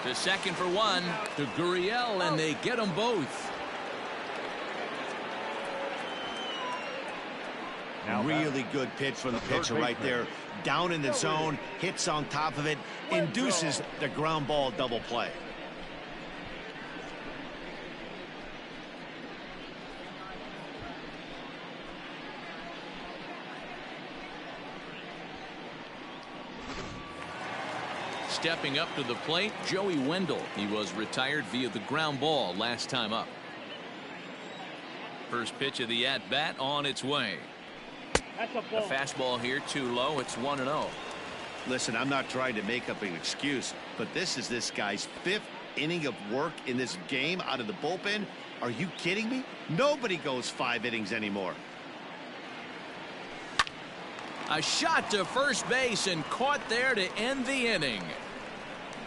To second for one. To Gurriel, and they get them both. Really good pitch from the pitcher right there. Down in the zone, hits on top of it, induces the ground ball double play. Stepping up to the plate, Joey Wendell. He was retired via the ground ball last time up. First pitch of the at-bat on its way. The fastball here too low. It's 1-0. Listen, I'm not trying to make up an excuse, but this is this guy's 5th inning of work in this game out of the bullpen. Are you kidding me? Nobody goes 5 innings anymore. A shot to first base and caught there to end the inning.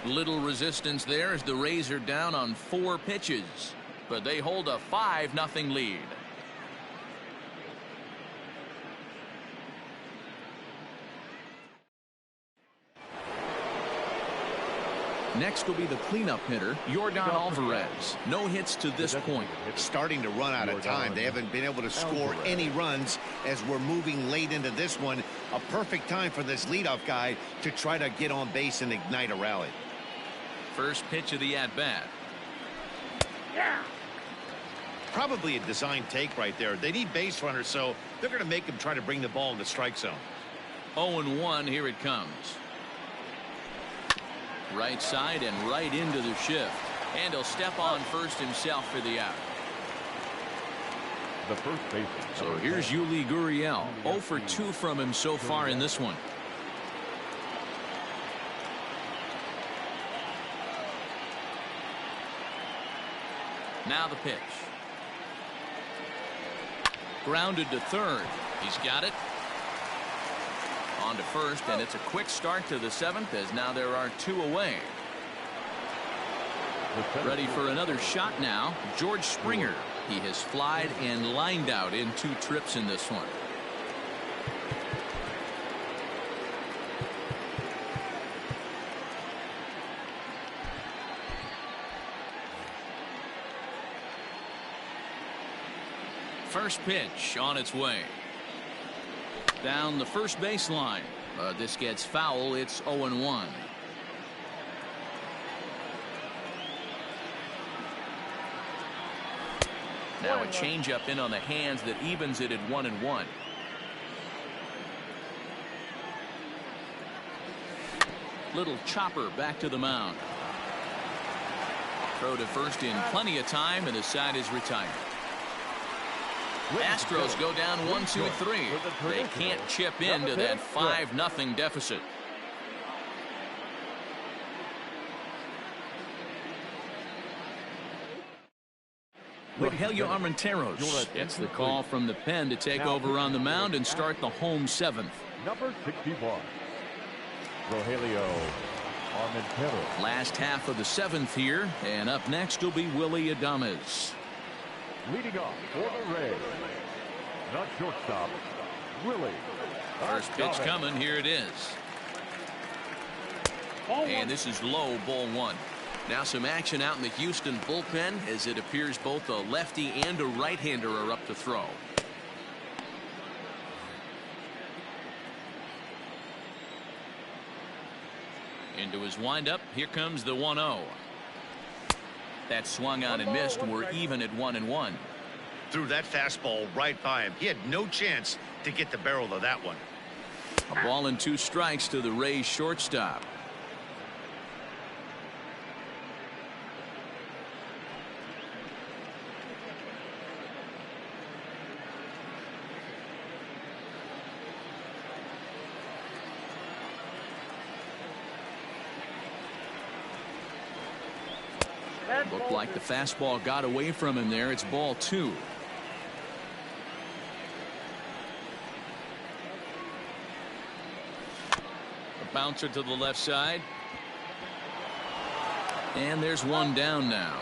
Little resistance there as the Rays are down on 4 pitches, but they hold a 5-0 lead. Next will be the cleanup hitter, Yordan Alvarez. No hits to this point. Starting to run out of time. They haven't been able to score any runs as we're moving late into this one. A perfect time for this leadoff guy to try to get on base and ignite a rally. First pitch of the at-bat. Probably a design take right there. They need base runners, so they're going to make him try to bring the ball in the strike zone. 0-1, here it comes. Right side and right into the shift. And he'll step on first himself for the out. The first baseman. So here's Yuli Gurriel. 0 for 2 from him so far in this one. Now the pitch. Grounded to third. He's got it. On to first, and it's a quick start to the 7th as now there are 2 away. Ready for another shot now, George Springer. He has flied and lined out in 2 trips in this one. First pitch on its way. Down the first baseline. This gets foul. It's 0-1. Now a changeup in on the hands that evens it at 1-1. Little chopper back to the mound. Throw to first in plenty of time, and the side is retired. Astros go down 1-2-3. They can't chip into that 5-0 deficit. Rogelio Armenteros gets the call from the pen to take over on the mound and start the home 7th. Number 61, Rogelio Armenteros. Last half of the 7th here, and up next will be Willy Adames. Leading off for the Rays, not shortstop, Willy. First pitch coming. Here it is. And this is low, ball 1. Now some action out in the Houston bullpen as it appears both a lefty and a right-hander are up to throw. Into his windup. Here comes the 1-0. That swung on and missed. We're even at 1-1. Threw that fastball right by him. He had no chance to get the barrel of that one. A ball and 2 strikes to the Rays shortstop. Looked like the fastball got away from him there. It's ball 2. A bouncer to the left side. And there's one down now.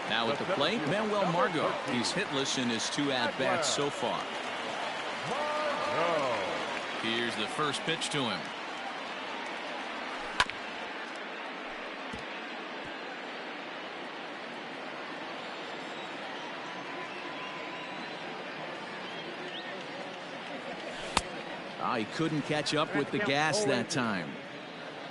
Now at the plate, Manuel Margot. He's hitless in his 2 at-bats so far. Here's the first pitch to him. He couldn't catch up with the gas that time.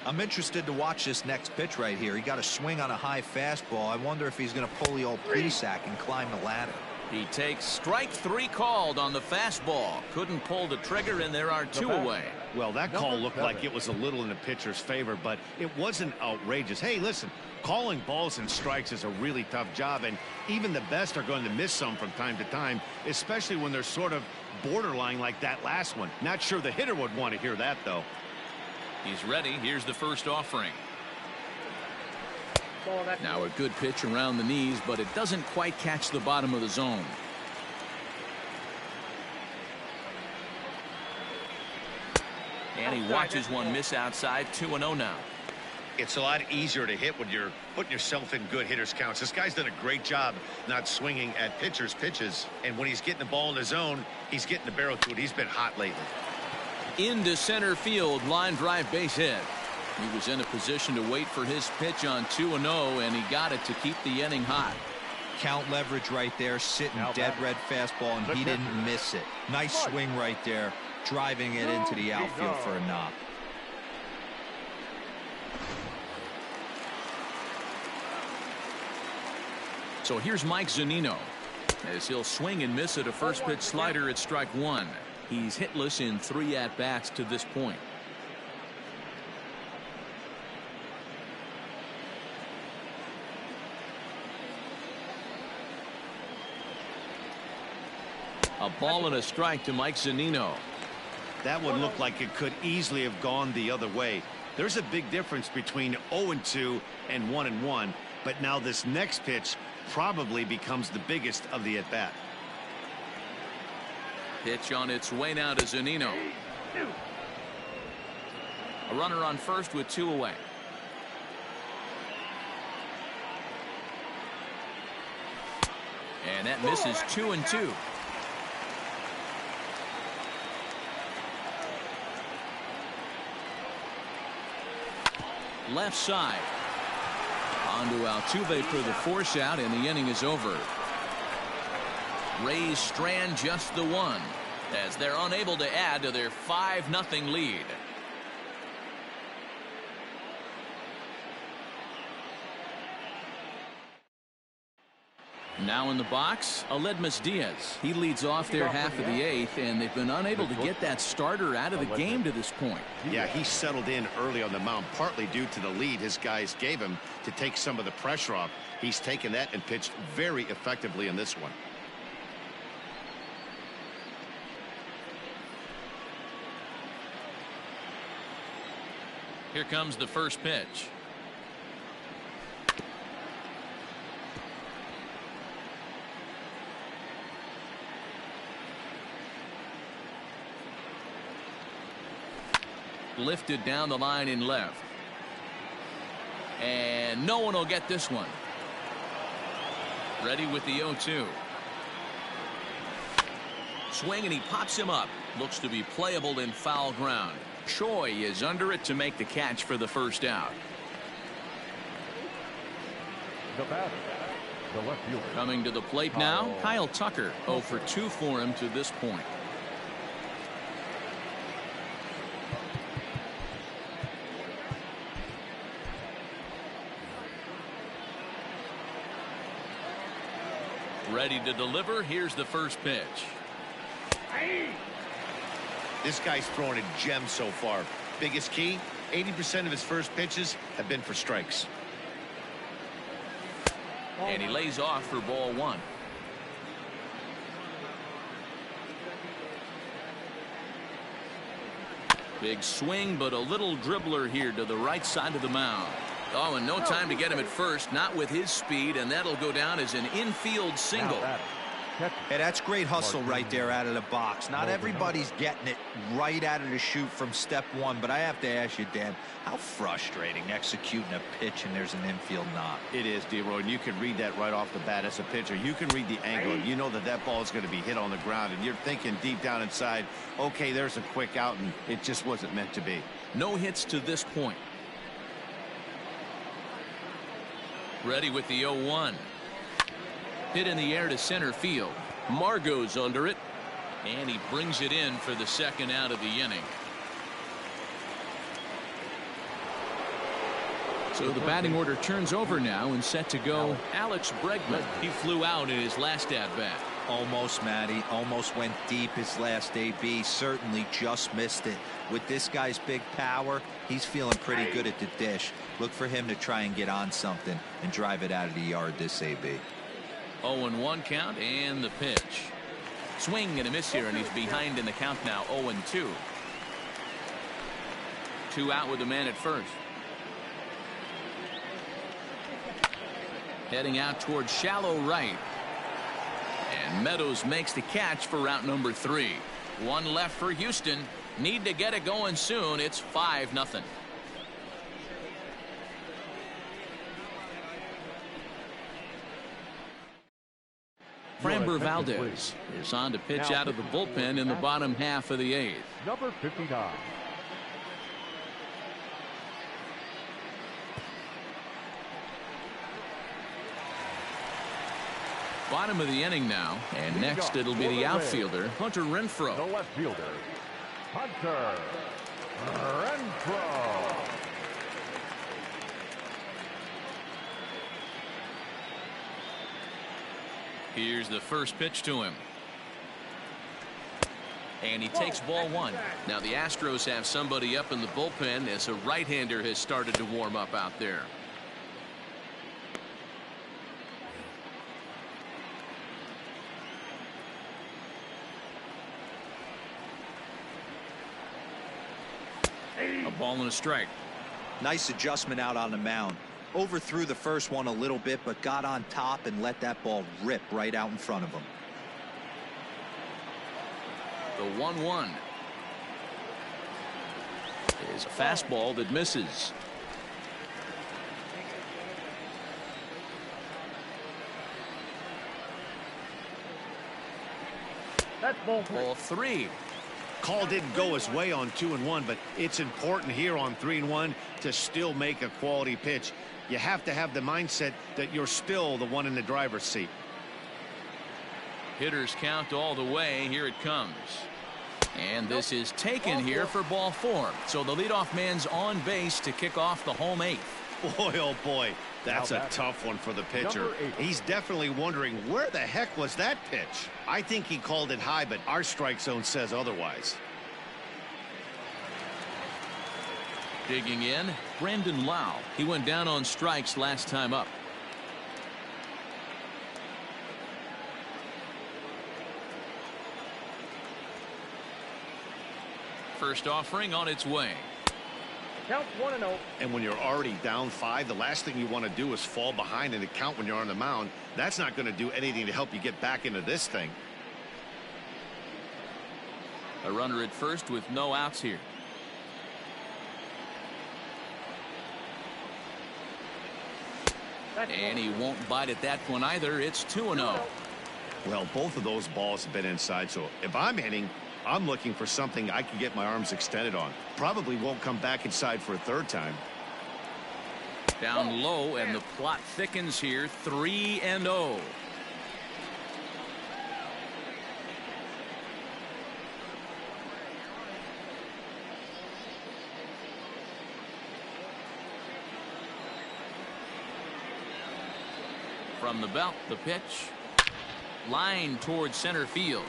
I'm interested to watch this next pitch right here. He got a swing on a high fastball. I wonder if he's going to pull the old Plesac and climb the ladder. He takes strike 3 called on the fastball. Couldn't pull the trigger, and there are 2 away. Well, that call looked like it was a little in the pitcher's favor, but it wasn't outrageous. Hey, listen, calling balls and strikes is a really tough job, and even the best are going to miss some from time to time, especially when they're sort of borderline like that last one. Not sure the hitter would want to hear that, though. He's ready. Here's the first offering. Now a good pitch around the knees, but it doesn't quite catch the bottom of the zone. And he watches one miss outside. 2-0 now. It's a lot easier to hit when you're putting yourself in good hitters counts. This guy's done a great job not swinging at pitchers' pitches, and when he's getting the ball in the zone, he's getting the barrel to it. He's been hot lately. Into center field, line drive, base hit. He was in a position to wait for his pitch on 2-0, and he got it to keep the inning hot. Count leverage right there, sitting dead red fastball, and he didn't miss it. Nice swing right there, driving it into the outfield for a knock. So here's Mike Zunino as he'll swing and miss at a first pitch slider at strike 1. He's hitless in 3 at-bats to this point. A ball and a strike to Mike Zunino. That one looked like it could easily have gone the other way. There's a big difference between 0-2 and 1-1, but now this next pitch probably becomes the biggest of the at-bat. Pitch on its way now to Zunino. A runner on first with 2 away. And that misses. 2-2. Left side. On to Altuve for the force out, and the inning is over. Rays strand just the 1 as they're unable to add to their 5-0 lead. Now in the box, Aledmus Diaz. He leads off their half of the 8th, and they've been unable to get that starter out of the game to this point. Yeah, he settled in early on the mound, partly due to the lead his guys gave him to take some of the pressure off. He's taken that and pitched very effectively in this one. Here comes the first pitch. Lifted down the line in left. And no one will get this one. Ready with the 0-2. Swing, and he pops him up. Looks to be playable in foul ground. Choi is under it to make the catch for the first out. The batter, the left fielder. Coming to the plate now, Kyle Tucker. 0 for 2 for him to this point. Ready to deliver. Here's the first pitch. This guy's throwing a gem so far. Biggest key, 80% of his first pitches have been for strikes. And he lays off for ball 1. Big swing, but a little dribbler here to the right side of the mound. Oh, and no time to get him at first, not with his speed, and that'll go down as an infield single. Hey, that's great hustle right there out of the box. Not everybody's getting it right out of the chute from step 1, but I have to ask you, Dan, how frustrating executing a pitch and there's an infield knock. It is, D-Roy, and you can read that right off the bat as a pitcher. You can read the angle. You know that that ball is going to be hit on the ground, and you're thinking deep down inside, okay, there's a quick out, and it just wasn't meant to be. No hits to this point. Ready with the 0-1. Hit in the air to center field. Margot's under it, and he brings it in for the second out of the inning. So the batting order turns over now and set to go Alex Bregman. He flew out in his last at-bat. Almost, Matty. Almost went deep his last AB. Certainly just missed it. With this guy's big power, he's feeling pretty good at the dish. Look for him to try and get on something and drive it out of the yard this AB. 0-1 count and the pitch. Swing and a miss here, and he's behind in the count now. 0-2. 2 out with the man at first. Heading out towards shallow right. And Meadows makes the catch for route number 3. 1 left for Houston. Need to get it going soon. It's 5-0. Framber Valdez is on to pitch out of the bullpen in the bottom half of the 8th. Number 59. Bottom of the inning now, and next it'll be the outfielder, Hunter Renfroe. The left fielder, Hunter Renfroe. Here's the first pitch to him. And he takes ball 1. Now the Astros have somebody up in the bullpen as a right-hander has started to warm up out there. A ball and a strike. Nice adjustment out on the mound. Overthrew the first one a little bit, but got on top and let that ball rip right out in front of him. The 1-1 is a fastball that misses. That's ball 3. Ball 3. Call didn't go his way on 2-1, but it's important here on 3-1 to still make a quality pitch. You have to have the mindset that you're still the one in the driver's seat. Hitters count all the way. Here it comes. And this is taken here for ball 4. So the leadoff man's on base to kick off the home 8th. Boy, oh boy, that's a tough one for the pitcher. He's definitely wondering, where the heck was that pitch? I think he called it high, but our strike zone says otherwise. Digging in, Brandon Lau. He went down on strikes last time up. First offering on its way. Count 1-0. And when you're already down 5, the last thing you want to do is fall behind in the count when you're on the mound. That's not going to do anything to help you get back into this thing. A runner at first with no outs here. And he won't bite at that one either. It's 2-0. Well, both of those balls have been inside, so if I'm hitting, I'm looking for something I can get my arms extended on. Probably won't come back inside for a third time. Down low, and the plot thickens here. 3-0. From the belt, the pitch. Line towards center field.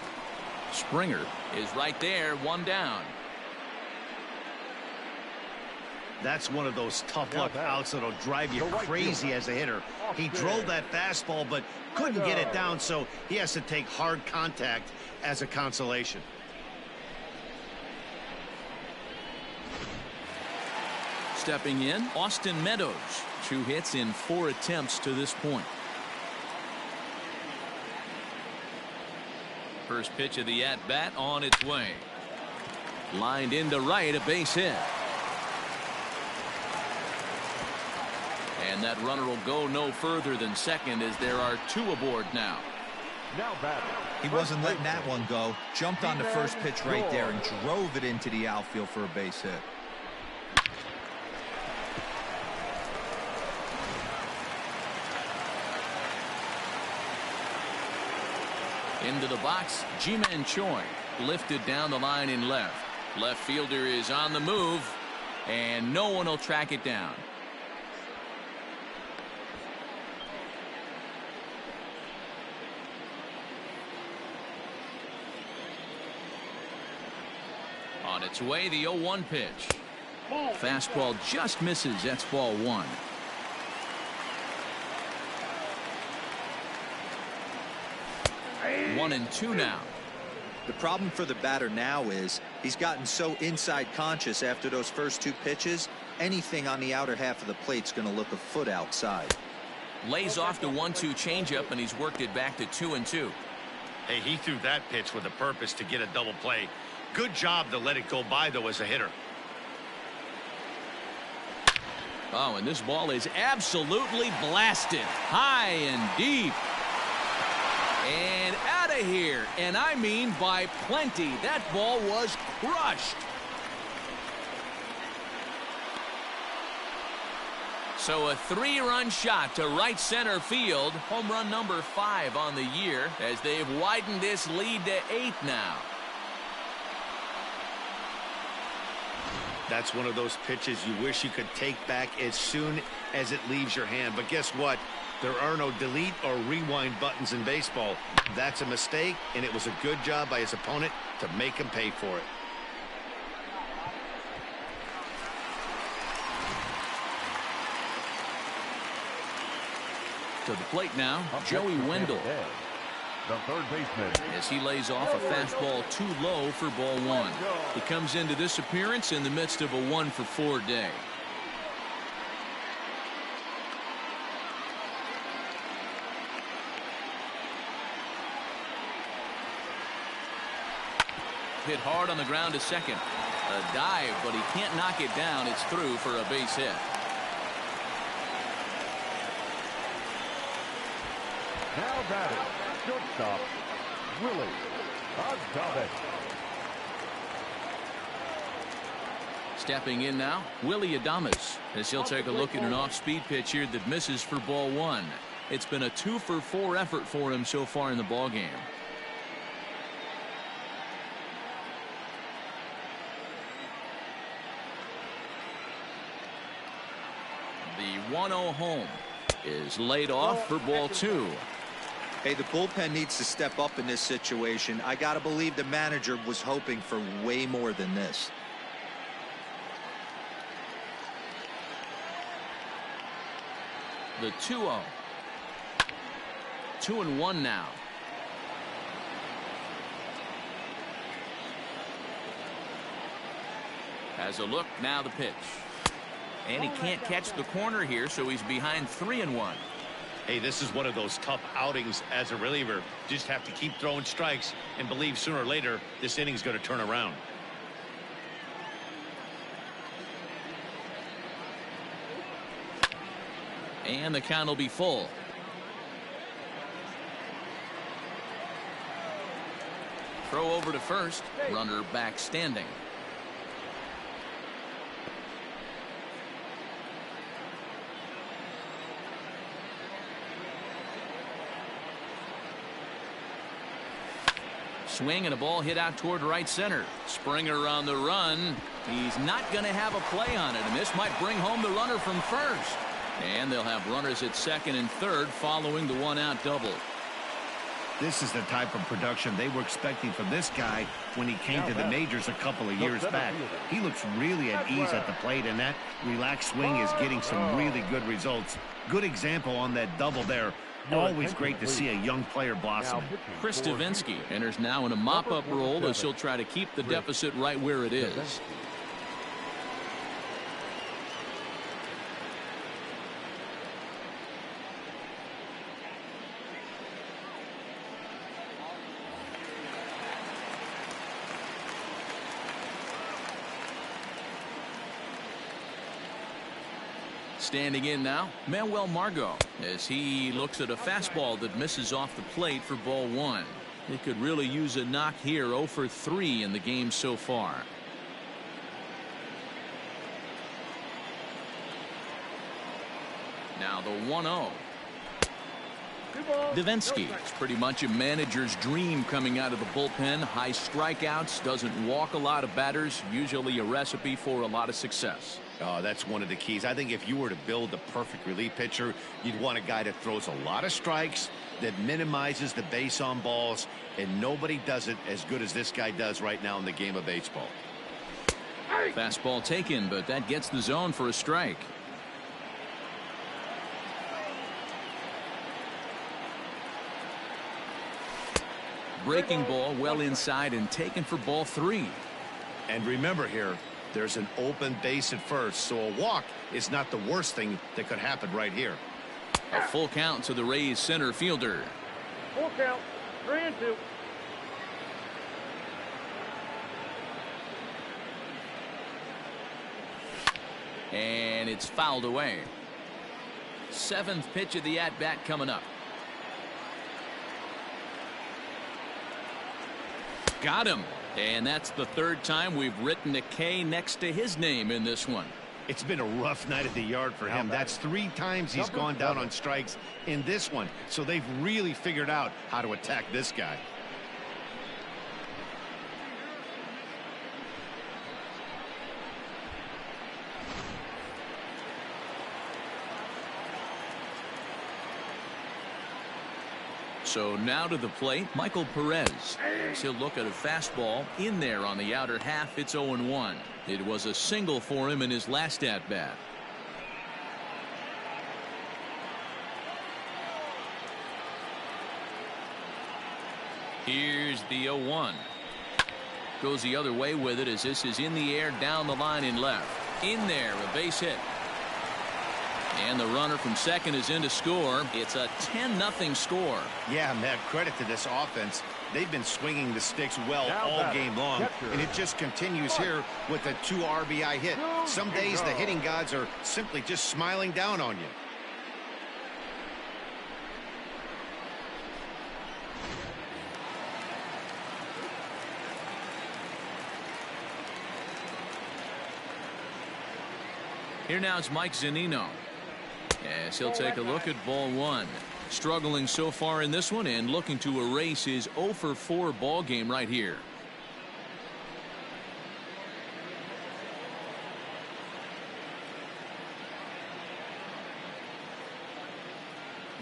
Springer is right there, one down. That's one of those tough luck outs that'll drive you crazy as a hitter. He drove that fastball but couldn't get it down, so he has to take hard contact as a consolation. Stepping in, Austin Meadows. 2 hits in 4 attempts to this point. First pitch of the at-bat on its way. Lined into right, a base hit. And that runner will go no further than second as there are 2 aboard now. Now batting. He wasn't letting that one go. Jumped on the first pitch right there and drove it into the outfield for a base hit. Into the box, Ji-Man Choi lifted down the line in left. Left fielder is on the move, and no one will track it down. On its way, the 0-1 pitch. Fastball just misses. That's ball 1. One and 2 now. The problem for the batter now is he's gotten so inside conscious after those first 2 pitches. Anything on the outer half of the plate's going to look a foot outside. Lays off the 1-2 changeup, and he's worked it back to 2-2. Hey, he threw that pitch with a purpose to get a double play. Good job to let it go by, though, as a hitter. Oh, and this ball is absolutely blasted. High and deep. And out of here. And I mean by plenty. That ball was crushed. So a 3-run shot to right center field. Home run number 5 on the year as they've widened this lead to 8 now. That's one of those pitches you wish you could take back as soon as it leaves your hand. But guess what? There are no delete or rewind buttons in baseball. That's a mistake, and it was a good job by his opponent to make him pay for it. To the plate now, Joey Wendell. The third baseman. As he lays off a fastball too low for ball 1. He comes into this appearance in the midst of a 1-for-4 day. Hit hard on the ground to second. A dive, but he can't knock it down. It's through for a base hit. Now batting, shortstop, Willie Adames. Stepping in now, Willie Adames, as he'll take a look at an off-speed pitch here that misses for ball 1. It's been a 2-for-4 effort for him so far in the ballgame. The 1-0 home is laid off for ball 2. Hey, the bullpen needs to step up in this situation. I got to believe the manager was hoping for way more than this. The 2-0. 2-1 now. Has a look, now the pitch. And he can't catch the corner here, so he's behind 3-1. Hey, this is one of those tough outings as a reliever. Just have to keep throwing strikes and believe sooner or later this inning's going to turn around. And the count will be full. Throw over to first. Runner back standing. Swing and a ball hit out toward right center. Springer on the run. He's not going to have a play on it, and this might bring home the runner from first. And they'll have runners at second and third following the one-out double. This is the type of production they were expecting from this guy when he came to the majors a couple of years back. He looks really at ease at the plate, and that relaxed swing is getting some really good results. Good example on that double there. Always great to see a young player blossom. Chris Davinsky enters now in a mop-up role as he'll try to keep the deficit right where it is. Standing in now, Manuel Margot, as he looks at a fastball that misses off the plate for ball 1. He could really use a knock here. 0 for 3 in the game so far. Now the 1-0. Davinsky. It's pretty much a manager's dream coming out of the bullpen. High strikeouts, doesn't walk a lot of batters, usually a recipe for a lot of success. Oh, that's one of the keys. I think if you were to build the perfect relief pitcher, you'd want a guy that throws a lot of strikes, that minimizes the base on balls, and nobody does it as good as this guy does right now in the game of baseball. Fastball taken, but that gets the zone for a strike. Breaking ball well inside and taken for ball 3. And remember here, there's an open base at first, so a walk is not the worst thing that could happen right here. A full count to the Rays center fielder. Full count, 3-2. And it's fouled away. 7th pitch of the at-bat coming up. Got him. And that's the 3rd time we've written a K next to his name in this one. It's been a rough night at the yard for him. That's 3 times he's gone down on strikes in this one. So they've really figured out how to attack this guy. So now to the plate, Michael Perez. As he'll look at a fastball in there on the outer half. It's 0-1. It was a single for him in his last at-bat. Here's the 0-1. Goes the other way with it as this is in the air down the line in left. In there, a base hit. And the runner from second is in to score. It's a 10-0 score. Yeah, Matt, credit to this offense. They've been swinging the sticks well all game long, and it just continues here with a 2 RBI hit. Some days the hitting gods are simply just smiling down on you. Here now is Mike Zunino. As he'll take a look at ball 1. Struggling so far in this one and looking to erase his 0 for 4 ball game right here.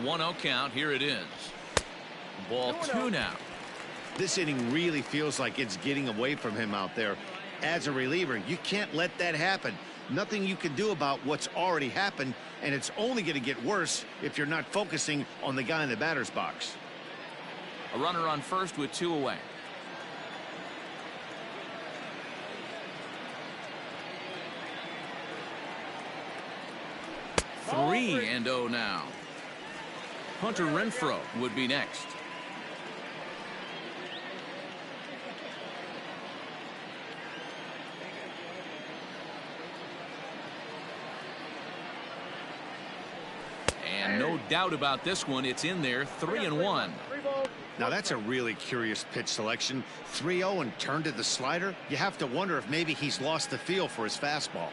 1-0 count. Here it is. Ball 2 now. This inning really feels like it's getting away from him out there. As a reliever, you can't let that happen. Nothing you can do about what's already happened, and it's only going to get worse if you're not focusing on the guy in the batter's box. A runner on first with 2 away. Ball 3-0 now. Hunter Renfroe would be next. And no doubt about this one, it's in there. 3-1. 3 balls. Now that's a really curious pitch selection. 3-0 and turned to the slider. You have to wonder if maybe he's lost the feel for his fastball.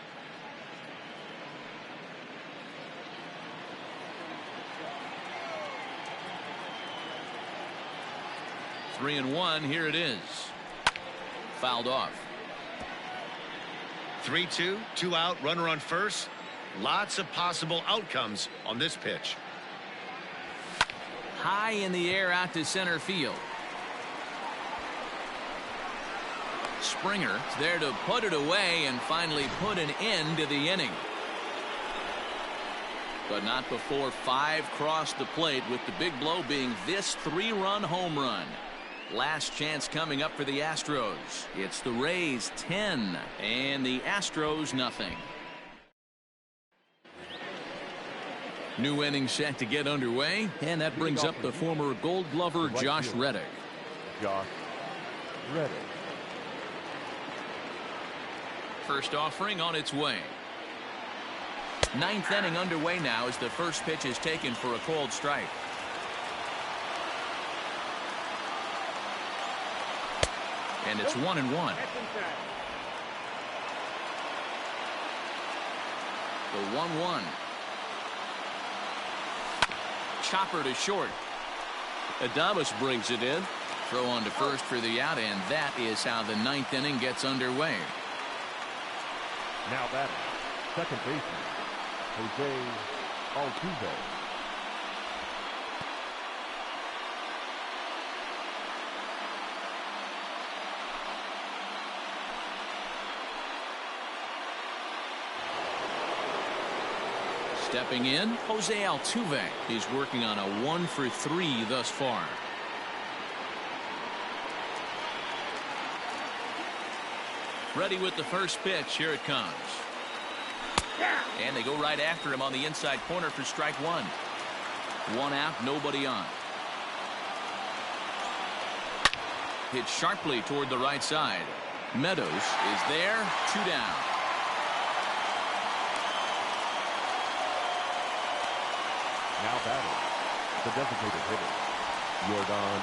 Three and 1. Here it is. Fouled off. 3-2, 2 out, runner on first. Lots of possible outcomes on this pitch. High in the air out to center field. Springer there to put it away and finally put an end to the inning. But not before 5 crossed the plate, with the big blow being this 3-run home run. Last chance coming up for the Astros. It's the Rays 10 and the Astros nothing. New inning set to get underway, and that brings up the former Gold Glover Josh Reddick. Josh Reddick. First offering on its way. 9th inning underway now as the first pitch is taken for a called strike. And it's 1-1. That's inside. The 1-1. Chopper to short. Adames brings it in. Throw on to first for the out, and that is how the 9th inning gets underway. Now batting, second baseman, Jose Altuve. Stepping in, Jose Altuve. He's working on a 1 for 3 thus far. Ready with the first pitch. Here it comes. And they go right after him on the inside corner for strike 1. 1 out, nobody on. Hit sharply toward the right side. Meadows is there. 2 down. Now batting, the designated hitter, Yordan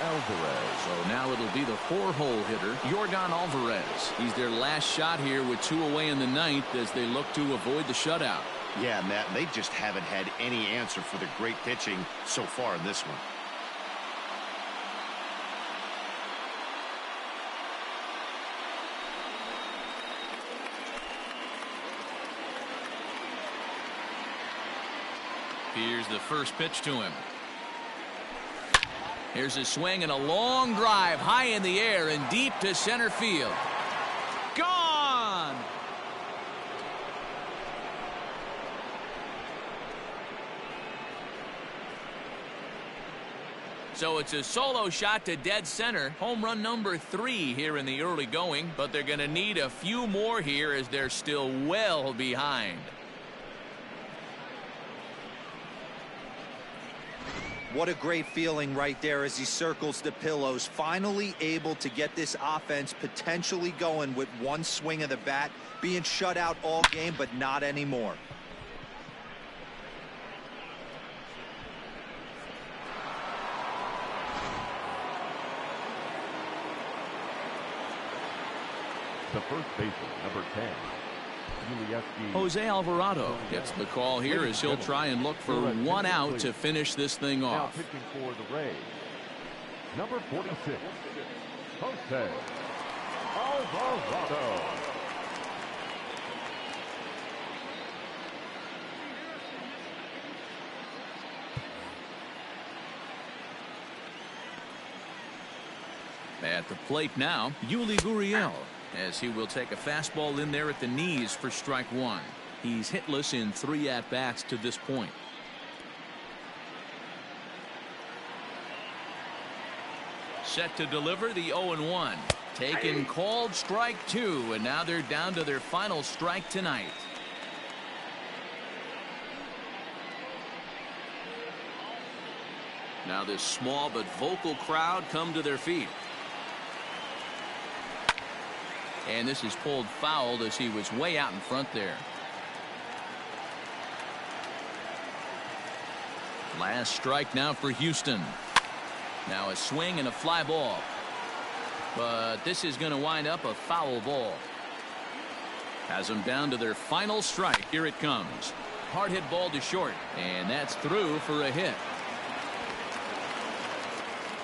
Alvarez. So now it'll be the 4-hole hitter, Yordan Alvarez. He's their last shot here with 2 away in the 9th as they look to avoid the shutout. Yeah, Matt, they just haven't had any answer for the great pitching so far in this one. Here's the first pitch to him. Here's a swing and a long drive high in the air and deep to center field. Gone! So it's a solo shot to dead center. Home run number 3 here in the early going, but they're going to need a few more here as they're still well behind. What a great feeling right there as he circles the pillows. Finally able to get this offense potentially going with 1 swing of the bat. Being shut out all game, but not anymore. The first baseman, number 10. Jose Alvarado gets the call here as he'll try and look for 1 out to finish this thing Now off. pitching for the Rays, number 46, Jose Alvarado. At the plate now, Yuli Gurriel, as he will take a fastball in there at the knees for strike one. He's hitless in 3 at-bats to this point. Set to deliver the 0-1. Taken, called, strike 2, and now they're down to their final strike tonight. Now this small but vocal crowd come to their feet. And this is pulled foul as he was way out in front there. Last strike now for Houston. Now a swing and a fly ball. But this is going to wind up a foul ball. Has them down to their final strike. Here it comes. Hard hit ball to short. And that's through for a hit.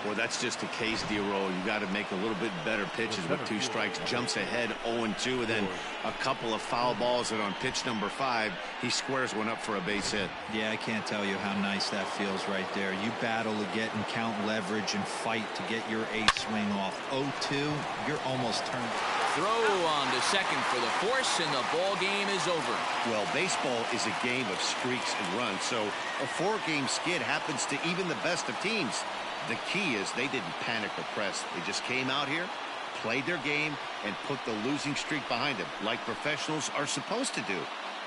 Well, that's just a case, D-Roll. You got to make a little bit better pitches with 2 strikes. Jumps ahead 0-2, and then a couple of foul balls, and on pitch number 5, he squares one up for a base hit. Yeah, I can't tell you how nice that feels right there. You battle to get and count leverage and fight to get your ace swing off. 0-2, you're almost turned. Throw on to second for the force, and the ball game is over. Well, baseball is a game of streaks and runs, so a 4-game skid happens to even the best of teams. The key is they didn't panic or press. They just came out here, played their game, and put the losing streak behind them, like professionals are supposed to do.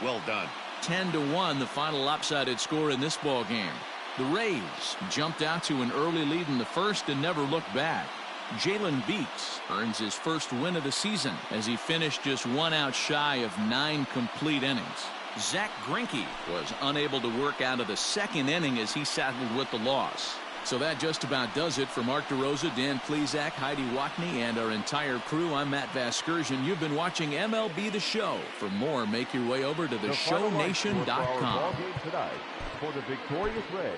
Well done. 10-1, the final lopsided score in this ball game. The Rays jumped out to an early lead in the first and never looked back. Jalen Beeks earns his first win of the season as he finished just 1 out shy of 9 complete innings. Zach Greinke was unable to work out of the 2nd inning as he saddled with the loss. So that just about does it for Mark DeRosa, Dan Plesac, Heidi Watney, and our entire crew. I'm Matt Vasgersian. You've been watching MLB The Show. For more, make your way over to theshownation.com. Tonight for the victorious Rays.